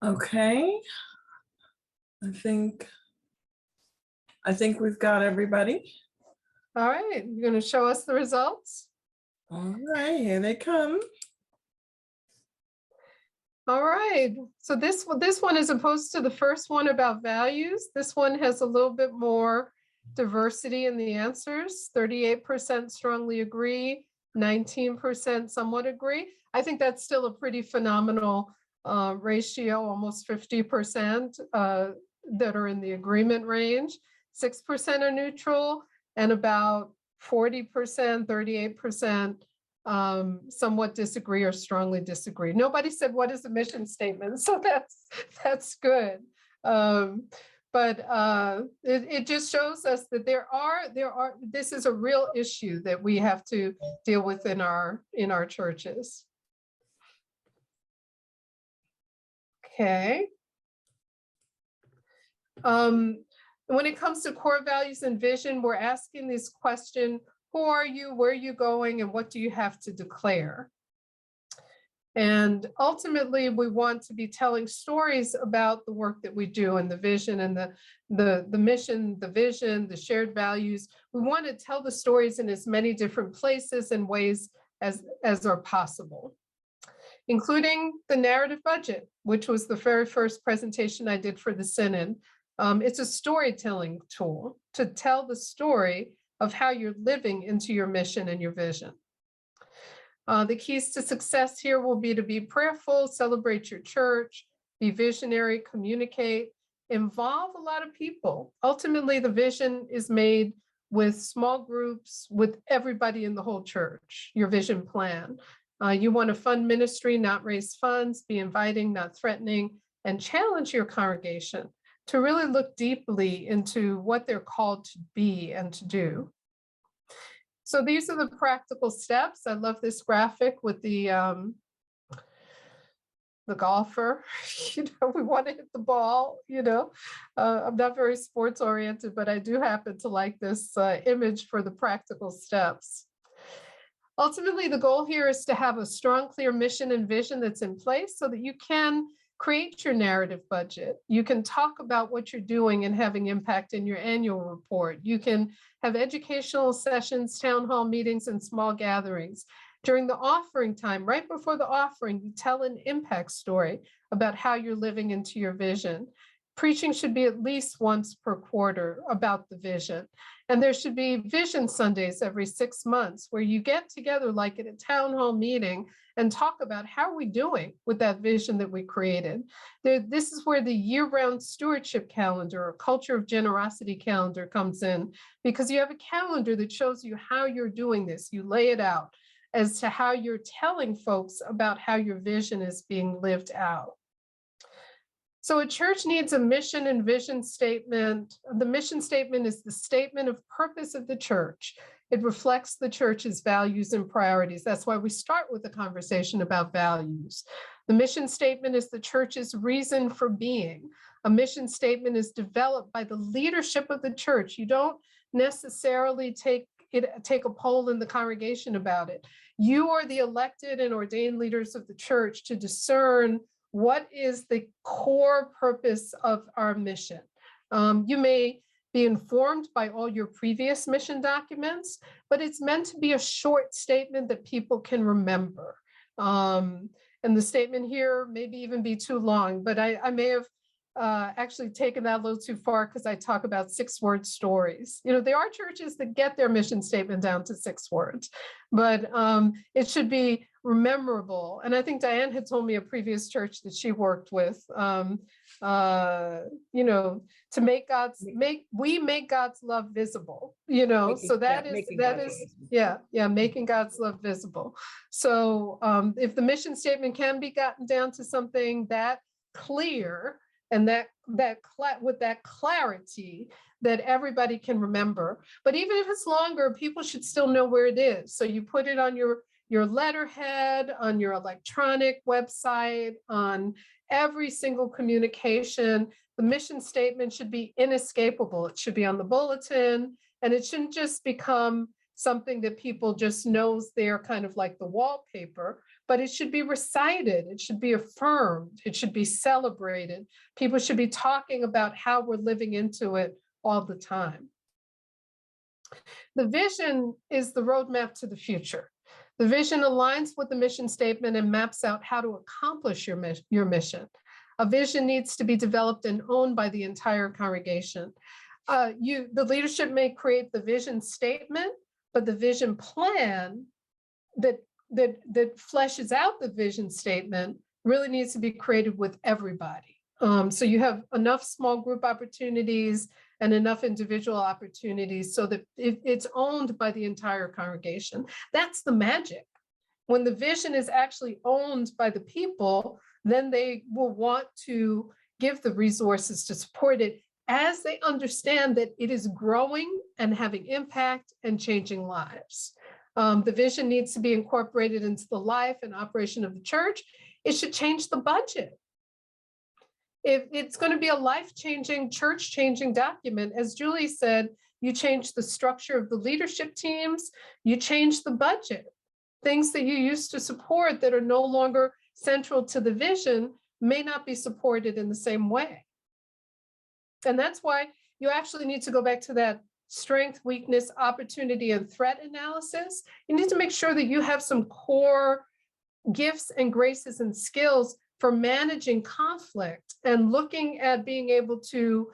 Okay. I think we've got everybody. All right, you're going to show us the results? All right, here they come. All right, so this one, as opposed to the first one about values, this one has a little bit more diversity in the answers. 38% strongly agree, 19% somewhat agree. I think that's still a pretty phenomenal ratio, almost 50% that are in the agreement range. 6% are neutral, and about 40%, 38% somewhat disagree or strongly disagree. Nobody said what is the mission statement, so that's good. But it just shows us that there are this is a real issue that we have to deal with in our churches. Okay. When it comes to core values and vision, we're asking this question: who are you, where are you going, and what do you have to declare? And ultimately, we want to be telling stories about the work that we do and the vision and the mission, the vision, the shared values. We want to tell the stories in as many different places and ways as are possible, including the narrative budget, which was the very first presentation I did for the Synod. It's a storytelling tool to tell the story of how you're living into your mission and your vision. The keys to success here will be to be prayerful, celebrate your church, be visionary, communicate, involve a lot of people. Ultimately, the vision is made with small groups, with everybody in the whole church, your vision plan. You want to fund ministry, not raise funds, be inviting, not threatening, and challenge your congregation to really look deeply into what they're called to be and to do. So these are the practical steps. I love this graphic with the golfer. We want to hit the ball, I'm not very sports oriented, but I do happen to like this image for the practical steps. Ultimately, the goal here is to have a strong, clear mission and vision that's in place so that you can create your narrative budget. You can talk about what you're doing and having impact in your annual report. You can have educational sessions, town hall meetings, and small gatherings. During the offering time, right before the offering, you tell an impact story about how you're living into your vision. Preaching should be at least once per quarter about the vision. And there should be vision Sundays every 6 months where you get together like at a town hall meeting and talk about how are we doing with that vision that we created. This is where the year-round stewardship calendar or culture of generosity calendar comes in, because you have a calendar that shows you how you're doing this. You lay it out as to how you're telling folks about how your vision is being lived out. So a church needs a mission and vision statement. The mission statement is the statement of purpose of the church. It reflects the church's values and priorities. That's why we start with a conversation about values. The mission statement is the church's reason for being. A mission statement is developed by the leadership of the church. You don't necessarily take a poll in the congregation about it. You are the elected and ordained leaders of the church to discern what is the core purpose of our mission. You may be informed by all your previous mission documents, but it's meant to be a short statement that people can remember. And the statement here maybe even be too long, but I may have actually taken that a little too far because I talk about 6-word stories. There are churches that get their mission statement down to 6 words, but it should be memorable. And I think Diane had told me a previous church that she worked with, to make God's love visible, so making God's love visible. So if the mission statement can be gotten down to something that clear, and with that clarity that everybody can remember. But even if it's longer, people should still know where it is. So you put it on your your letterhead, on your electronic website, on every single communication. The mission statement should be inescapable. It should be on the bulletin, and it shouldn't just become something that people just knows there, kind of like the wallpaper, but it should be recited. It should be affirmed. It should be celebrated. People should be talking about how we're living into it all the time. The vision is the roadmap to the future. The vision aligns with the mission statement and maps out how to accomplish your mission. A vision needs to be developed and owned by the entire congregation. The leadership may create the vision statement, but the vision plan that fleshes out the vision statement really needs to be created with everybody. So you have enough small group opportunities and enough individual opportunities so that it's owned by the entire congregation. That's the magic. When the vision is actually owned by the people, then they will want to give the resources to support it as they understand that it is growing and having impact and changing lives. The vision needs to be incorporated into the life and operation of the church. It should change the budget. If it's going to be a life-changing, church-changing document, as Julie said, you change the structure of the leadership teams, you change the budget. Things that you used to support that are no longer central to the vision may not be supported in the same way. And that's why you actually need to go back to that strength, weakness, opportunity, and threat analysis. You need to make sure that you have some core gifts and graces and skills for managing conflict and looking at being able to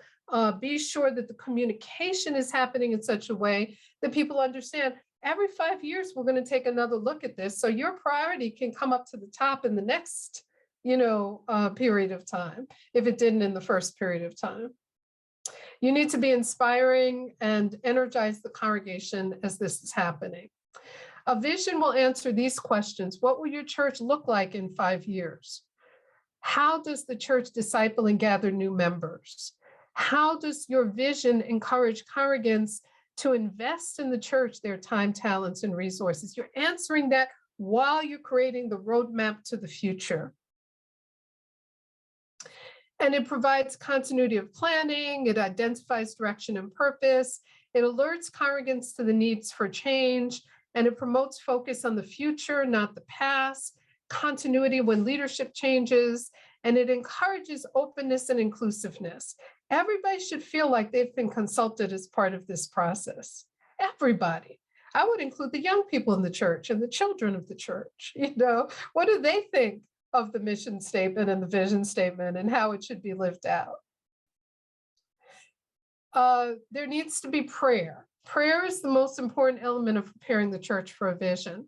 be sure that the communication is happening in such a way that people understand every 5 years, we're going to take another look at this. So your priority can come up to the top in the next, period of time, if it didn't in the first period of time. You need to be inspiring and energize the congregation as this is happening. A vision will answer these questions. What will your church look like in 5 years? How does the church disciple and gather new members? How does your vision encourage congregants to invest in the church their time, talents, and resources? You're answering that while you're creating the roadmap to the future. And it provides continuity of planning, it identifies direction and purpose, it alerts congregants to the needs for change, and it promotes focus on the future, not the past, continuity when leadership changes, and it encourages openness and inclusiveness. Everybody should feel like they've been consulted as part of this process. Everybody. I would include the young people in the church and the children of the church. What do they think of the mission statement and the vision statement and how it should be lived out? There needs to be prayer. Prayer is the most important element of preparing the church for a vision.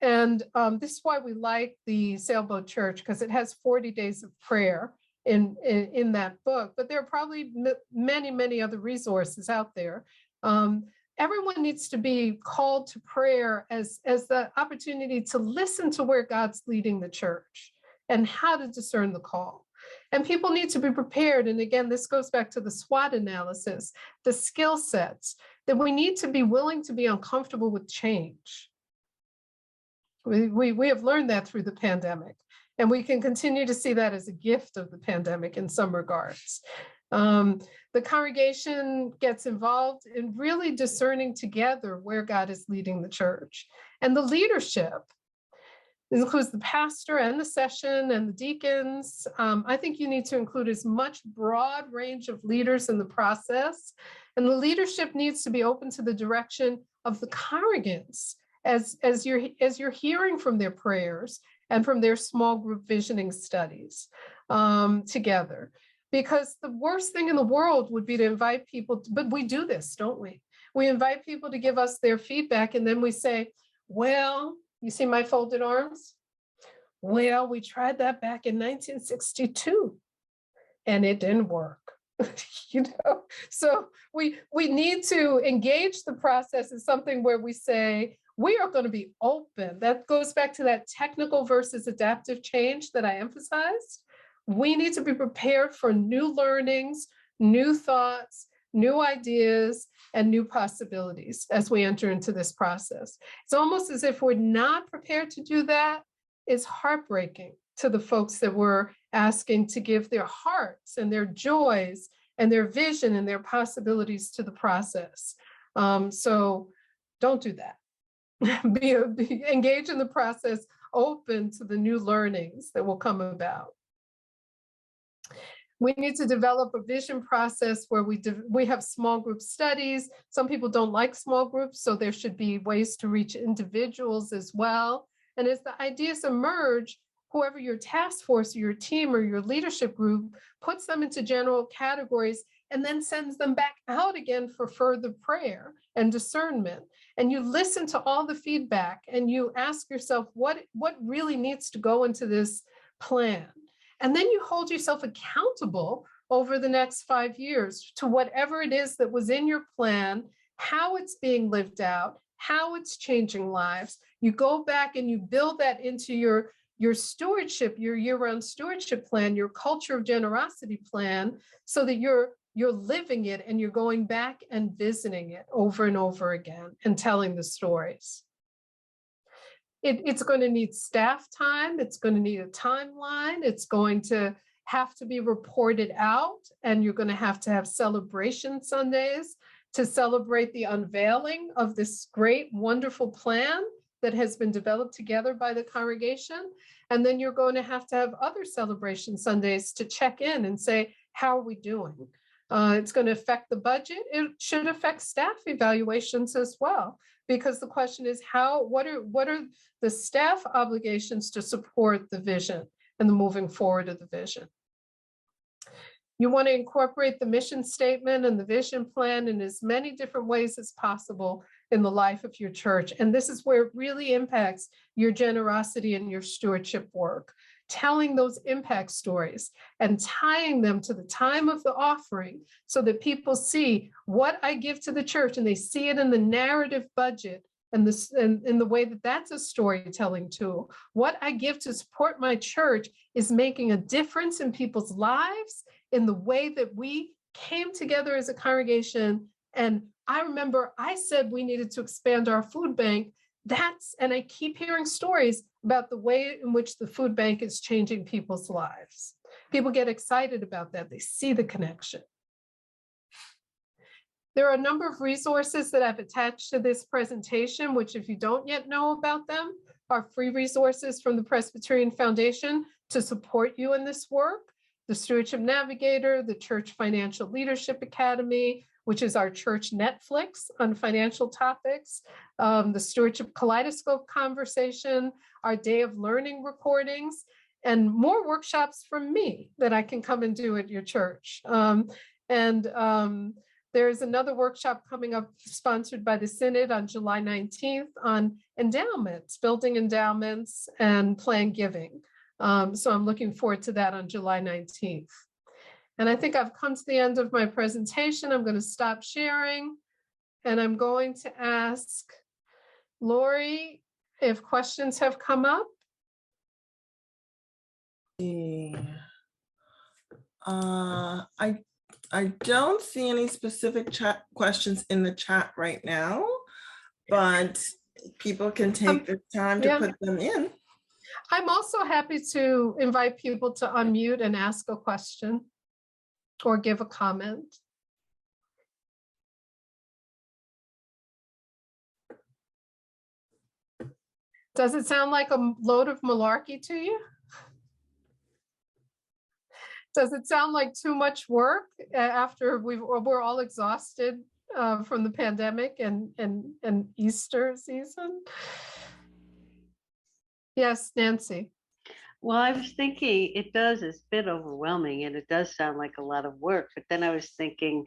And this is why we like the Sailboat Church, because it has 40 days of prayer in that book, but there are probably many, many other resources out there. Everyone needs to be called to prayer as the opportunity to listen to where God's leading the church and how to discern the call. And people need to be prepared. And again, this goes back to the SWOT analysis, the skill sets, that we need to be willing to be uncomfortable with change. We have learned that through the pandemic, and we can continue to see that as a gift of the pandemic in some regards. The congregation gets involved in really discerning together where God is leading the church. And the leadership, this includes the pastor and the session and the deacons. I think you need to include as much broad range of leaders in the process. And the leadership needs to be open to the direction of the congregants as you're hearing from their prayers and from their small group visioning studies together. Because the worst thing in the world would be to invite people, but we do this, don't we? We invite people to give us their feedback, and then we say, well, you see my folded arms? Well, we tried that back in 1962, and it didn't work. So we need to engage the process as something where we say, we are going to be open. That goes back to that technical versus adaptive change that I emphasized. We need to be prepared for new learnings, new thoughts, new ideas and new possibilities as we enter into this process. It's almost as if we're not prepared to do that. It's heartbreaking to the folks that we're asking to give their hearts and their joys and their vision and their possibilities to the process. So don't do that. Engage in the process, open to the new learnings that will come about. We need to develop a vision process where we have small group studies. Some people don't like small groups, so there should be ways to reach individuals as well. And as the ideas emerge, whoever your task force, or your team, or your leadership group puts them into general categories and then sends them back out again for further prayer and discernment. And you listen to all the feedback and you ask yourself, what really needs to go into this plan? And then you hold yourself accountable over the next 5 years to whatever it is that was in your plan, how it's being lived out, how it's changing lives. You go back and you build that into your stewardship, your year-round stewardship plan, your culture of generosity plan, so that you're living it and you're going back and visiting it over and over again and telling the stories. It's going to need staff time. It's going to need a timeline. It's going to have to be reported out, and you're going to have celebration Sundays to celebrate the unveiling of this great, wonderful plan that has been developed together by the congregation. And then you're going to have other celebration Sundays to check in and say, how are we doing? It's going to affect the budget. It should affect staff evaluations as well, because the question is what are the staff obligations to support the vision and the moving forward of the vision? You want to incorporate the mission statement and the vision plan in as many different ways as possible in the life of your church. And this is where it really impacts your generosity and your stewardship work. Telling those impact stories and tying them to the time of the offering so that people see what I give to the church and they see it in the narrative budget and in the way that that's a storytelling tool. What I give to support my church is making a difference in people's lives in the way that we came together as a congregation. And I remember I said we needed to expand our food bank. And I keep hearing stories about the way in which the food bank is changing people's lives. People get excited about that. They see the connection. There are a number of resources that I've attached to this presentation, which, if you don't yet know about them, are free resources from the Presbyterian Foundation to support you in this work. The Stewardship Navigator, the Church Financial Leadership Academy, which is our church Netflix on financial topics, the Stewardship Kaleidoscope Conversation, our Day of Learning recordings, and more workshops from me that I can come and do at your church. There's another workshop coming up sponsored by the Synod on July 19th on endowments, building endowments and plan giving. So I'm looking forward to that on July 19th. And I think I've come to the end of my presentation. I'm going to stop sharing, and I'm going to ask Lori if questions have come up. I don't see any specific chat questions in the chat right now, but people can take the time to put them in. I'm also happy to invite people to unmute and ask a question or give a comment. Does it sound like a load of malarkey to you? Does it sound like too much work after we're all exhausted from the pandemic and Easter season? Yes, Nancy. Well, I was thinking it's a bit overwhelming and it does sound like a lot of work, but then I was thinking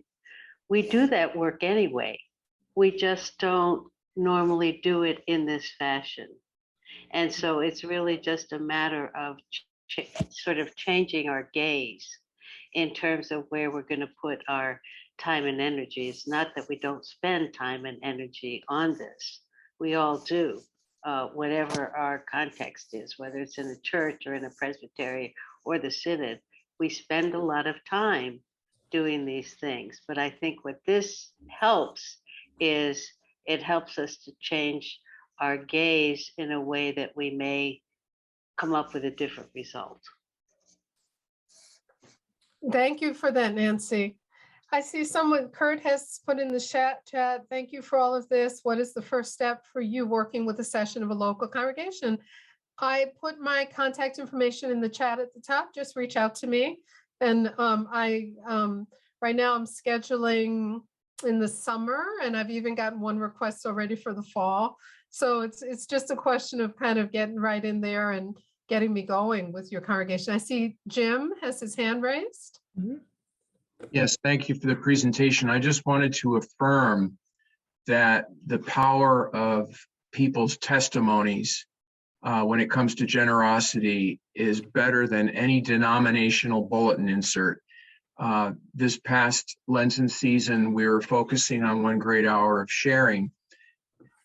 we do that work anyway. We just don't normally do it in this fashion. And so it's really just a matter of sort of changing our gaze in terms of where we're going to put our time and energy. It's not that we don't spend time and energy on this. We all do, whatever our context is, whether it's in a church or in a presbytery or the synod. We spend a lot of time doing these things. But I think what this helps is it helps us to change our gaze in a way that we may come up with a different result. Thank you for that, Nancy. I see someone, Kurt has put in the chat. Thank you for all of this. What is the first step for you working with a session of a local congregation? I put my contact information in the chat at the top. Just reach out to me. And right now I'm scheduling in the summer, and I've even gotten one request already for the fall. So it's just a question of kind of getting right in there and getting me going with your congregation. I see Jim has his hand raised. Yes, thank you for the presentation. I just wanted to affirm that the power of people's testimonies when it comes to generosity is better than any denominational bulletin insert. This past Lenten season, we were focusing on 1 great hour of sharing.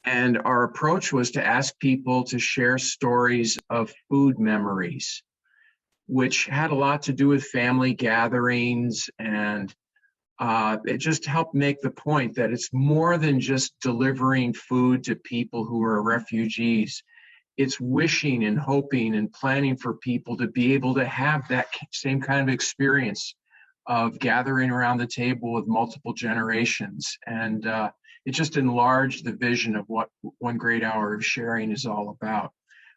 And our approach was to ask people to share stories of food memories, which had a lot to do with family gatherings. And it just helped make the point that it's more than just delivering food to people who are refugees. It's wishing and hoping and planning for people to be able to have that same kind of experience of gathering around the table with multiple generations. And it just enlarged the vision of what 1 great hour of sharing is all about.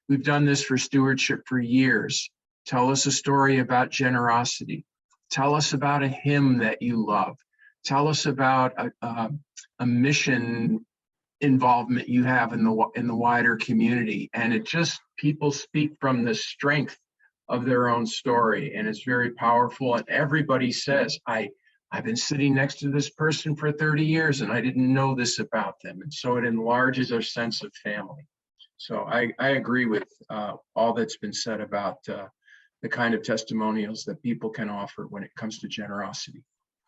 We've done this for stewardship for years. Tell us a story about generosity. Tell us about a hymn that you love. Tell us about a mission involvement you have in the wider community. And it just, people speak from the strength of their own story, and it's very powerful. And everybody says, I've been sitting next to this person for 30 years and I didn't know this about them. And so it enlarges our sense of family. So I agree with all that's been said about the kind of testimonials that people can offer when it comes to generosity.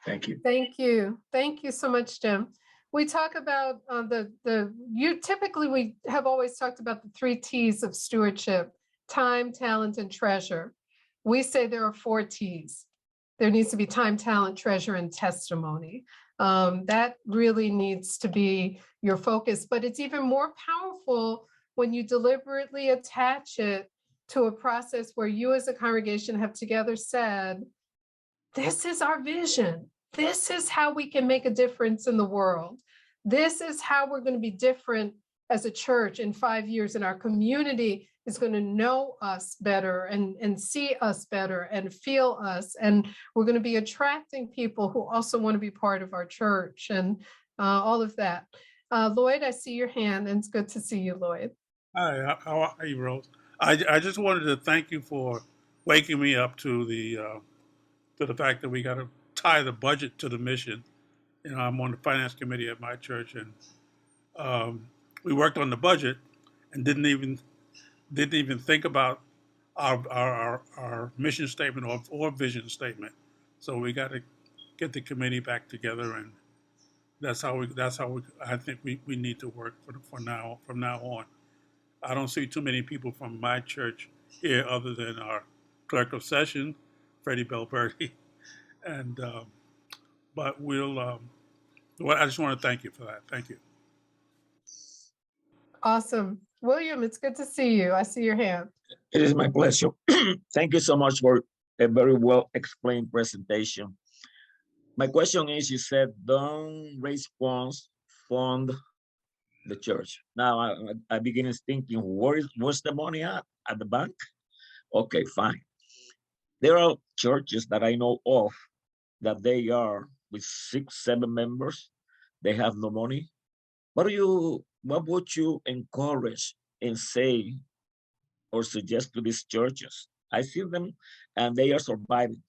Thank you. Thank you. Thank you so much, Jim. We talk about we have always talked about the 3 T's of stewardship: time, talent, and treasure. We say there are 4 T's. There needs to be time, talent, treasure, and testimony. That really needs to be your focus, but it's even more powerful when you deliberately attach it to a process where you as a congregation have together said, this is our vision. This is how we can make a difference in the world. This is how we're going to be different as a church in 5 years, and our community is going to know us better and see us better and feel us. And we're going to be attracting people who also want to be part of our church and all of that. Lloyd, I see your hand, and it's good to see you, Lloyd. Hi, how are you, Rose? I just wanted to thank you for waking me up to the fact that we got to tie the budget to the mission. You know, I'm on the finance committee at my church, and we worked on the budget and didn't even think about our mission statement or vision statement. So we got to get the committee back together, and that's how I think we need to work from now on. I don't see too many people from my church here other than our clerk of session, Freddie Belberti, and but I just want to thank you for that. Thank you. Awesome. William, it's good to see you. I see your hand. It is my pleasure. Thank you so much for a very well explained presentation. My question is, you said don't raise funds, fund the church. Now I begin thinking, where's the money at the bank? Okay, fine. There are churches that I know of that they are with 6, 7 members. They have no money. What would you encourage and say or suggest to these churches? I see them and they are surviving.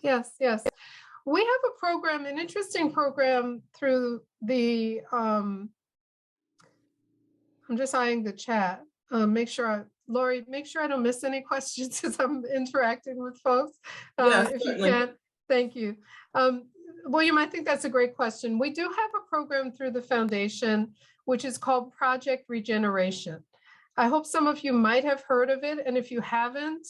Yes. We have a program, an interesting program through the, I'm just eyeing the chat. Lori, make sure I don't miss any questions as I'm interacting with folks. Yes, if certainly. you can, thank you. William, I think that's a great question. We do have a program through the foundation, which is called Project Regeneration. I hope some of you might have heard of it. And if you haven't,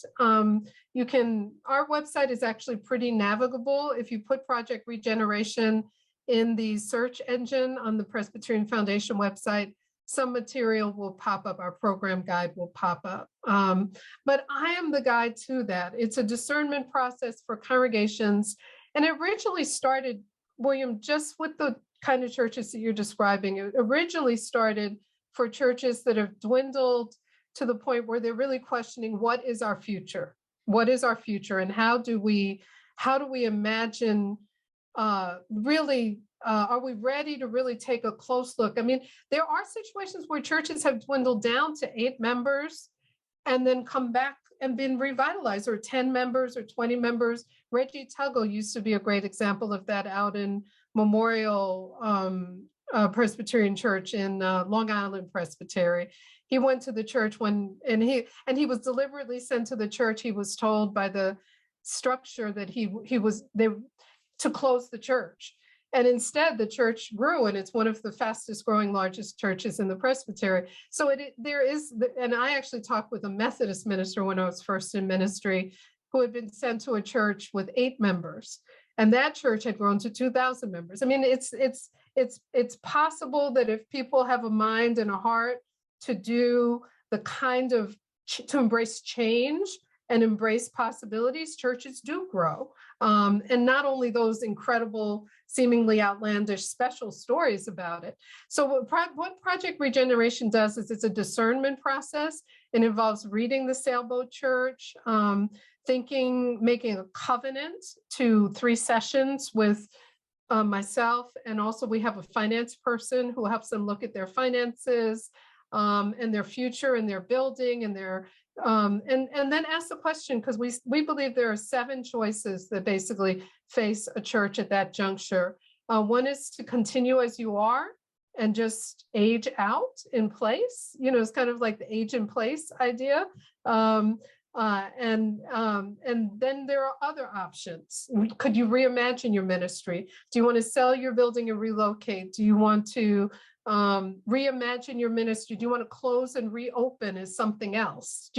you can, our website is actually pretty navigable. If you put Project Regeneration in the search engine on the Presbyterian Foundation website, some material will pop up, our program guide will pop up. But I am the guide to that. It's a discernment process for congregations. And it originally started, William, just with the kind of churches that you're describing. It originally started for churches that have dwindled to the point where they're really questioning, what is our future? What is our future? And how do we imagine really, are we ready to really take a close look? I mean, there are situations where churches have dwindled down to 8 members and then come back and been revitalized, or 10 members or 20 members. Reggie Tuggle used to be a great example of that out in Memorial Presbyterian Church in Long Island Presbytery. He went to the church and he was deliberately sent to the church. He was told by the structure that they to close the church. And instead, the church grew, and it's one of the fastest growing, largest churches in the presbytery. So and I actually talked with a Methodist minister when I was first in ministry, who had been sent to a church with 8 members. And that church had grown to 2,000 members. I mean, it's possible that if people have a mind and a heart to do the kind of, to embrace change and embrace possibilities, churches do grow. And not only those incredible, seemingly outlandish special stories about it. So what Project Regeneration does is it's a discernment process. It involves reading the Sailboat Church, making a covenant to 3 sessions with myself. And also we have a finance person who helps them look at their finances and their future and their building and their and then ask the question, because we believe there are 7 choices that basically face a church at that juncture. One is to continue as you are and just age out in place. You know, it's kind of like the age in place idea. And then there are other options. Could you reimagine your ministry? Do you want to sell your building and relocate? Do you want to reimagine your ministry? Do you want to close and reopen as something else?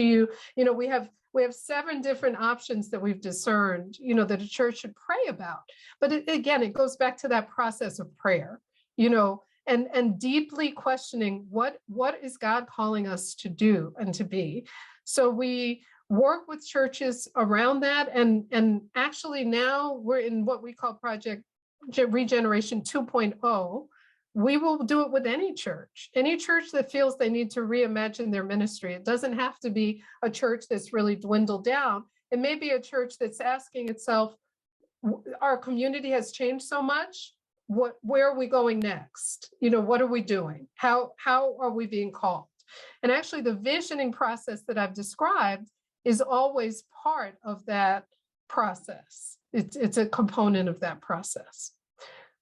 We have 7 different options that we've discerned, that a church should pray about. But again, it goes back to that process of prayer, and deeply questioning what is God calling us to do and to be. So we work with churches around that. And actually now we're in what we call Project Regeneration 2.0. We will do it with any church that feels they need to reimagine their ministry. It doesn't have to be a church that's really dwindled down. It may be a church that's asking itself, our community has changed so much. Where are we going next? What are we doing? How are we being called? And actually the visioning process that I've described is always part of that process. It's a component of that process.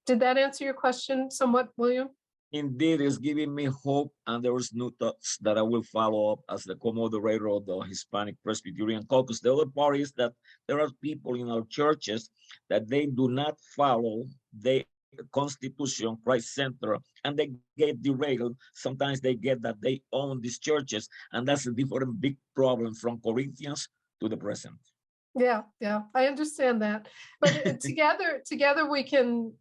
Did that answer your question somewhat, William? Indeed, it's giving me hope, and there's new thoughts that I will follow up as the co-moderator of the Hispanic Presbyterian Caucus. The other part is that there are people in our churches that they do not follow the Constitution, Christ Center, and they get derailed. Sometimes they get that they own these churches, and that's a different big problem from Corinthians to the present. Yeah, I understand that. But together we can,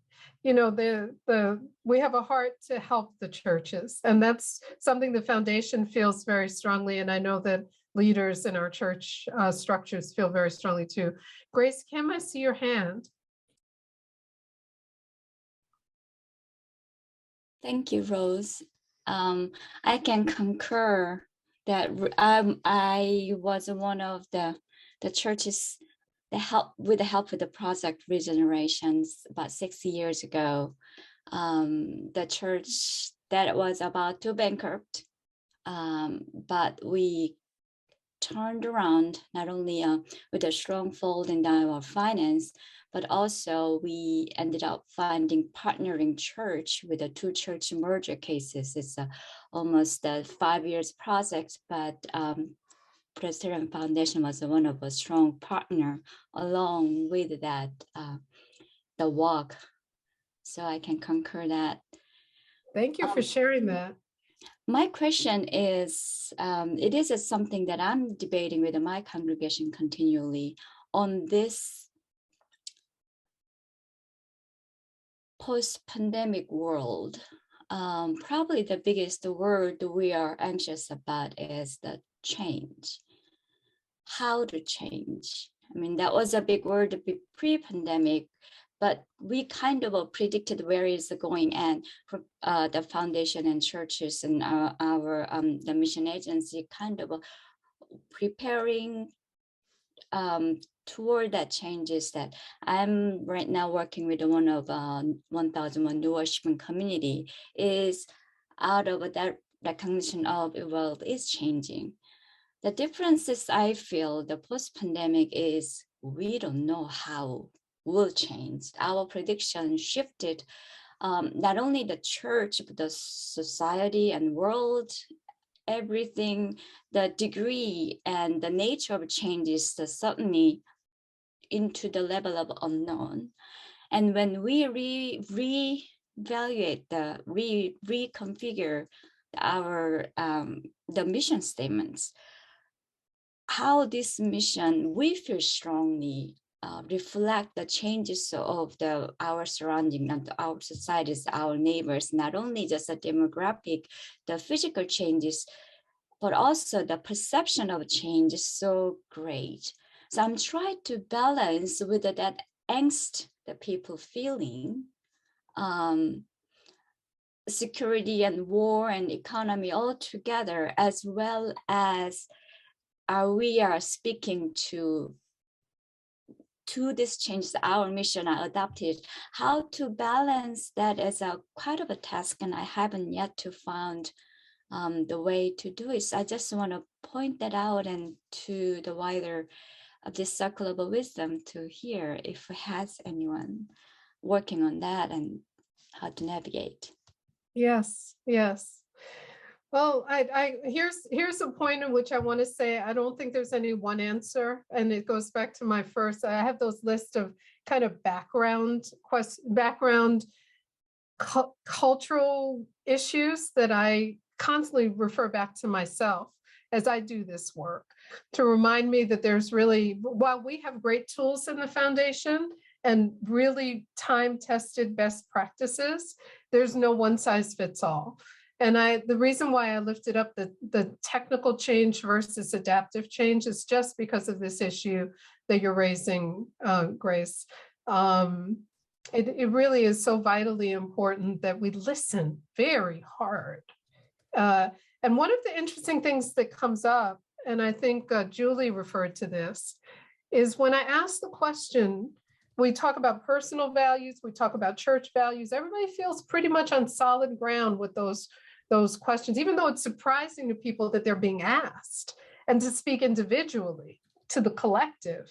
we have a heart to help the churches, and that's something the foundation feels very strongly. And I know that leaders in our church structures feel very strongly too. Grace Kim, I see your hand. Thank you, Rose. I can concur that I was one of the churches that with the help of the Project Regenerations about 6 years ago. The church that was about to bankrupt, but we turned around not only with a strong fold in our finance, but also we ended up finding partnering church with the 2 church merger cases. It's almost a 5 years project, but Presbyterian Foundation was one of a strong partner along with that, the walk. So I can concur that. Thank you for sharing that. My question is, it is something that I'm debating with my congregation continually on this post-pandemic world. Probably the biggest word we are anxious about is the change. How to change. I mean, that was a big word pre-pandemic, but we kind of predicted where it's going, and for the foundation and churches and the mission agency kind of preparing toward that changes. That I'm right now working with one of 1001 New Worshiping Community is out of that recognition of the world is changing. The differences I feel the post-pandemic is we don't know how will change. Our prediction shifted, not only the church, but the society and world, everything, the degree and the nature of changes suddenly into the level of unknown. And when we reevaluate, reconfigure our the mission statements, how this mission, we feel strongly reflect the changes of our surrounding and our societies, our neighbors, not only just the demographic, the physical changes, but also the perception of change is so great. So I'm trying to balance with that angst that people feeling, security and war and economy all together, as well as we are speaking to this change, our mission are adopted. How to balance that is a quite of a task, and I haven't yet to found the way to do it. So I just want to point that out and to the wider of this circle of wisdom to hear if has anyone working on that and how to navigate. Yes, yes. Well, here's a point in which I want to say I don't think there's any one answer, and it goes back to my first. I have those list of kind of cultural issues that I constantly refer back to myself as I do this work to remind me that there's really, while we have great tools in the foundation and really time-tested best practices, there's no one size fits all. And the reason why I lifted up the technical change versus adaptive change is just because of this issue that you're raising, Grace. It really is so vitally important that we listen very hard. And one of the interesting things that comes up, and I think Julie referred to this, is when I ask the question, we talk about personal values, we talk about church values, everybody feels pretty much on solid ground with those questions, even though it's surprising to people that they're being asked and to speak individually to the collective,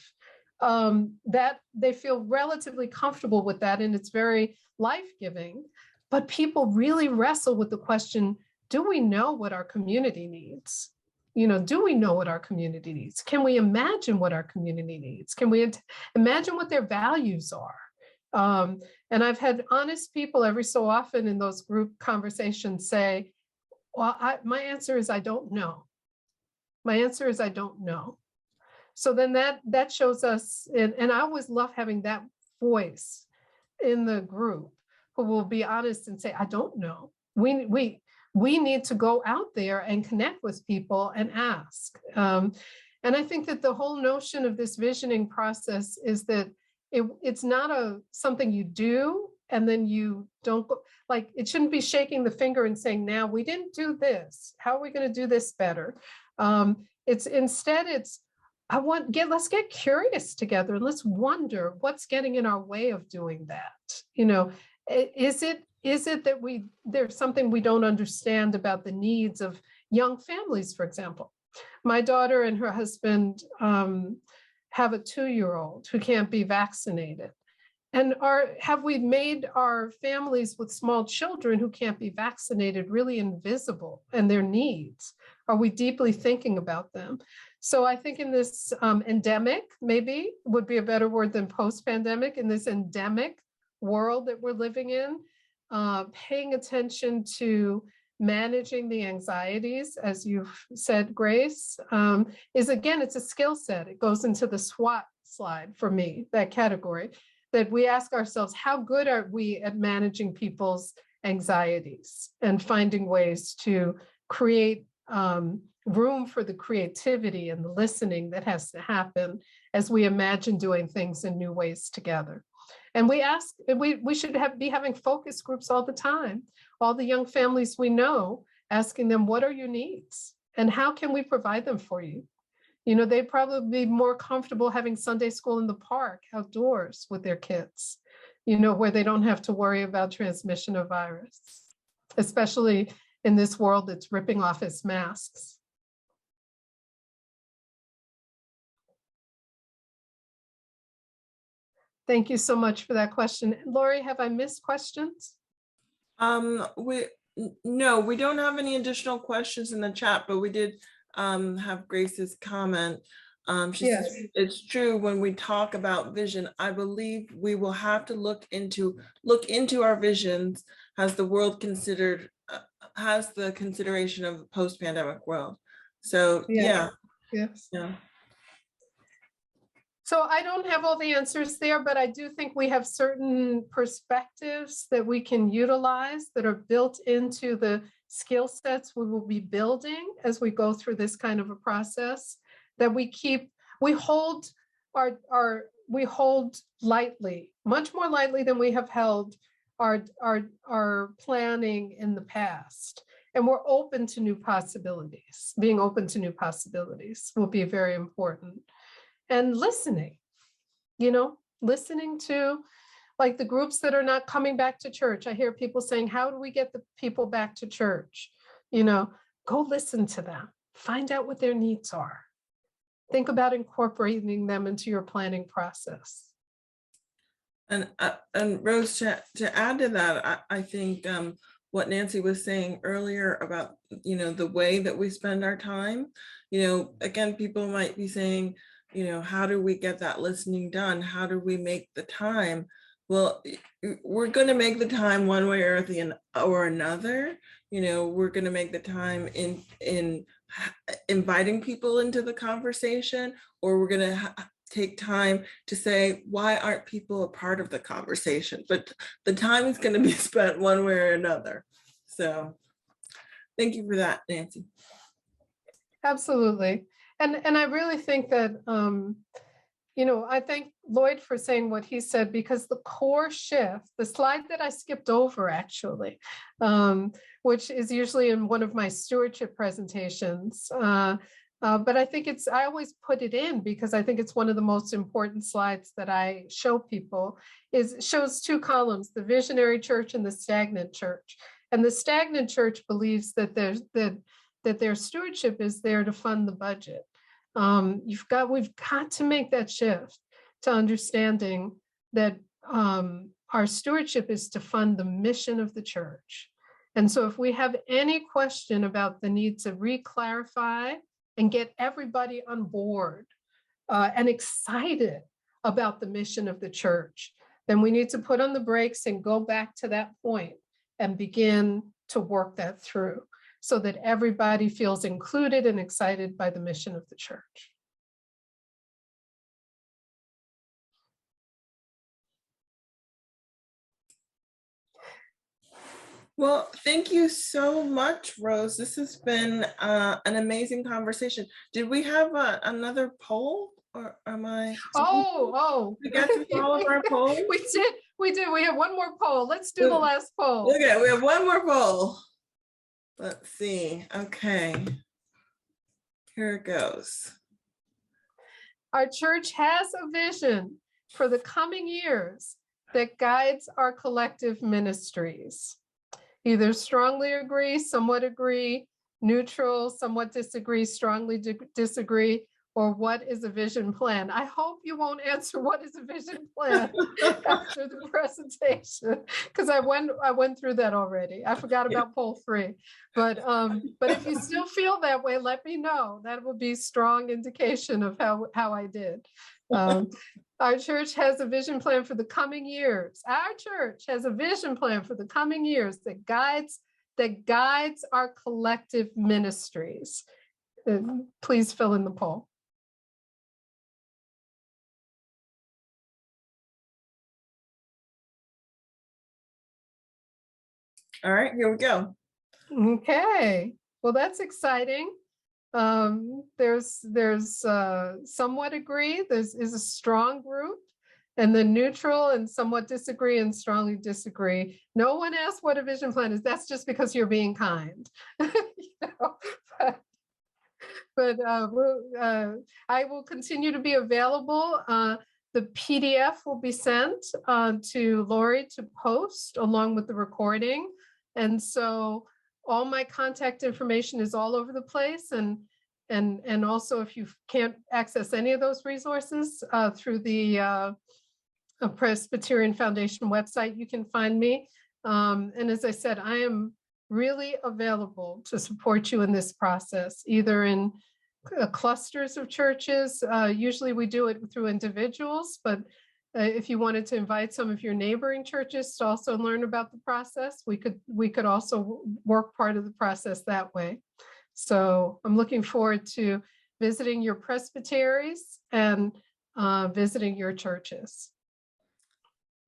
that they feel relatively comfortable with that, and it's very life-giving. But people really wrestle with the question, do we know what our community needs? Do we know what our community needs? Can we imagine what our community needs? Can we imagine what their values are? And I've had honest people every so often in those group conversations say, well, my answer is I don't know. My answer is I don't know. So then that shows us, and I always love having that voice in the group who will be honest and say, I don't know. We need to go out there and connect with people and ask. And I think that the whole notion of this visioning process is that it's not something you do and then you don't go, like it shouldn't be shaking the finger and saying, now we didn't do this. How are we going to do this better? Instead let's get curious together and let's wonder what's getting in our way of doing that. Is it that there's something we don't understand about the needs of young families, for example? My daughter and her husband have a 2-year-old who can't be vaccinated. And have we made our families with small children who can't be vaccinated really invisible and their needs? Are we deeply thinking about them? So I think in this endemic, maybe would be a better word than post-pandemic, in this endemic world that we're living in, paying attention to managing the anxieties, as you've said, Grace, is again, it's a skill set. It goes into the SWOT slide for me, that category, that we ask ourselves, how good are we at managing people's anxieties and finding ways to create room for the creativity and the listening that has to happen as we imagine doing things in new ways together. And we should be having focus groups all the time. All the young families we know, asking them, what are your needs? And how can we provide them for you? You know, they'd probably be more comfortable having Sunday school in the park, outdoors with their kids, you know, where they don't have to worry about transmission of virus, especially in this world that's ripping off its masks. Thank you so much for that question. Lori, have I missed questions? No, we don't have any additional questions in the chat, but we did have Grace's comment. She Yes. says, it's true, when we talk about vision, I believe we will have to look into our visions. Has the world considered, has the consideration of the post-pandemic world? So yeah. Yes. Yeah. So I don't have all the answers there, but I do think we have certain perspectives that we can utilize that are built into the skill sets we will be building as we go through this kind of a process, that we hold lightly, much more lightly than we have held our planning in the past. And we're open to new possibilities. Being open to new possibilities will be very important. And listening, you know, listening to like the groups that are not coming back to church. I hear people saying, how do we get the people back to church? You know, go listen to them, find out what their needs are. Think about incorporating them into your planning process. And Rose, to add to that, I think what Nancy was saying earlier about, you know, the way that we spend our time, you know, again, people might be saying, you know, how do we get that listening done? How do we make the time? Well, we're going to make the time one way or another. You know, we're going to make the time in inviting people into the conversation, or we're going to take time to say, why aren't people a part of the conversation? But the time is going to be spent one way or another. So thank you for that, Nancy. Absolutely. And I really think that, you know, I thank Lloyd for saying what he said, because the core shift, the slide that I skipped over actually, which is usually in one of my stewardship presentations, but I think I always put it in because I think it's one of the most important slides that I show people, shows two columns, the visionary church and the stagnant church. And the stagnant church believes that their stewardship is there to fund the budget. We've got to make that shift to understanding that our stewardship is to fund the mission of the church. And so if we have any question about the need to re-clarify and get everybody on board and excited about the mission of the church, then we need to put on the brakes and go back to that point and begin to work that through, so that everybody feels included and excited by the mission of the church. Well, thank you so much, Rose. This has been an amazing conversation. Did we have another poll, or am I? Oh. We got through all of our polls? We did. We have one more poll. Let's do the last poll. Okay, we have one more poll. Let's see. Okay. Here it goes. Our church has a vision for the coming years that guides our collective ministries. Either strongly agree, somewhat agree, neutral, somewhat disagree, strongly disagree, or what is a vision plan? I hope you won't answer what is a vision plan after the presentation, because I went through that already. I forgot about poll 3, but if you still feel that way, let me know. That would be strong indication of how I did. Our church has a vision plan for the coming years. Our church has a vision plan for the coming years that guides that guides our collective ministries? Please fill in the poll. All right, here we go. Okay, well, that's exciting. There's somewhat agree, is a strong group, and the neutral and somewhat disagree and strongly disagree. No one asked what a vision plan is. That's just because you're being kind. You know, but I will continue to be available. The PDF will be sent to Lori to post along with the recording. And so all my contact information is all over the place. And also, if you can't access any of those resources through the Presbyterian Foundation website, you can find me. And as I said, I am really available to support you in this process, either in clusters of churches. Usually we do it through individuals, but if you wanted to invite some of your neighboring churches to also learn about the process, we could also work part of the process that way. So I'm looking forward to visiting your presbyteries and visiting your churches.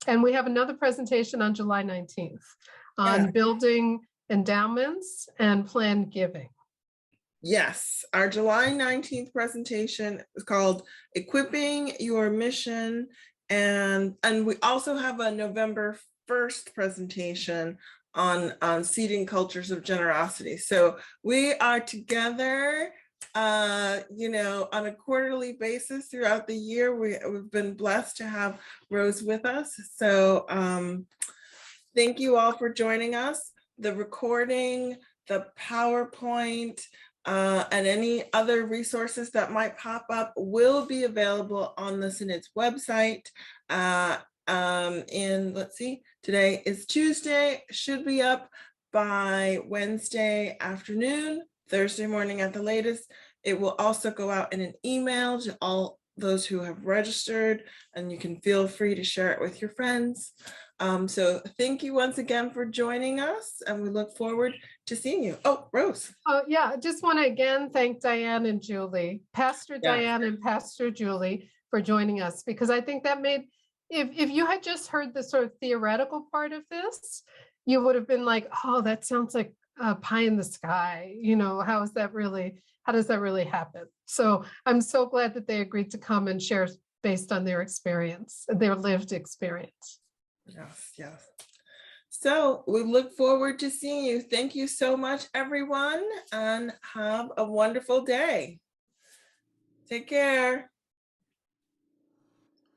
And we have another presentation on July 19th on Yeah. building endowments and planned giving. Yes, our July 19th presentation is called Equipping Your Mission. And we also have a November 1st presentation on seeding cultures of generosity. So we are together, you know, on a quarterly basis throughout the year. We've been blessed to have Rose with us. So thank you all for joining us. The recording, the PowerPoint, and any other resources that might pop up will be available on the Synod's website. Let's see, today is Tuesday, should be up by Wednesday afternoon, Thursday morning at the latest. It will also go out in an email to all those who have registered, and you can feel free to share it with your friends. So thank you once again for joining us, and we look forward to seeing you. Oh, Rose. Oh, yeah, I just want to again thank Diane and Julie, Pastor Yeah. Diane and Pastor Julie, for joining us, because I think that made, if you had just heard the sort of theoretical part of this, you would have been like, oh, that sounds like a pie in the sky. You know, how does that really happen? So I'm so glad that they agreed to come and share based on their experience, their lived experience. Yes, yes. So we look forward to seeing you. Thank you so much, everyone, and have a wonderful day. Take care.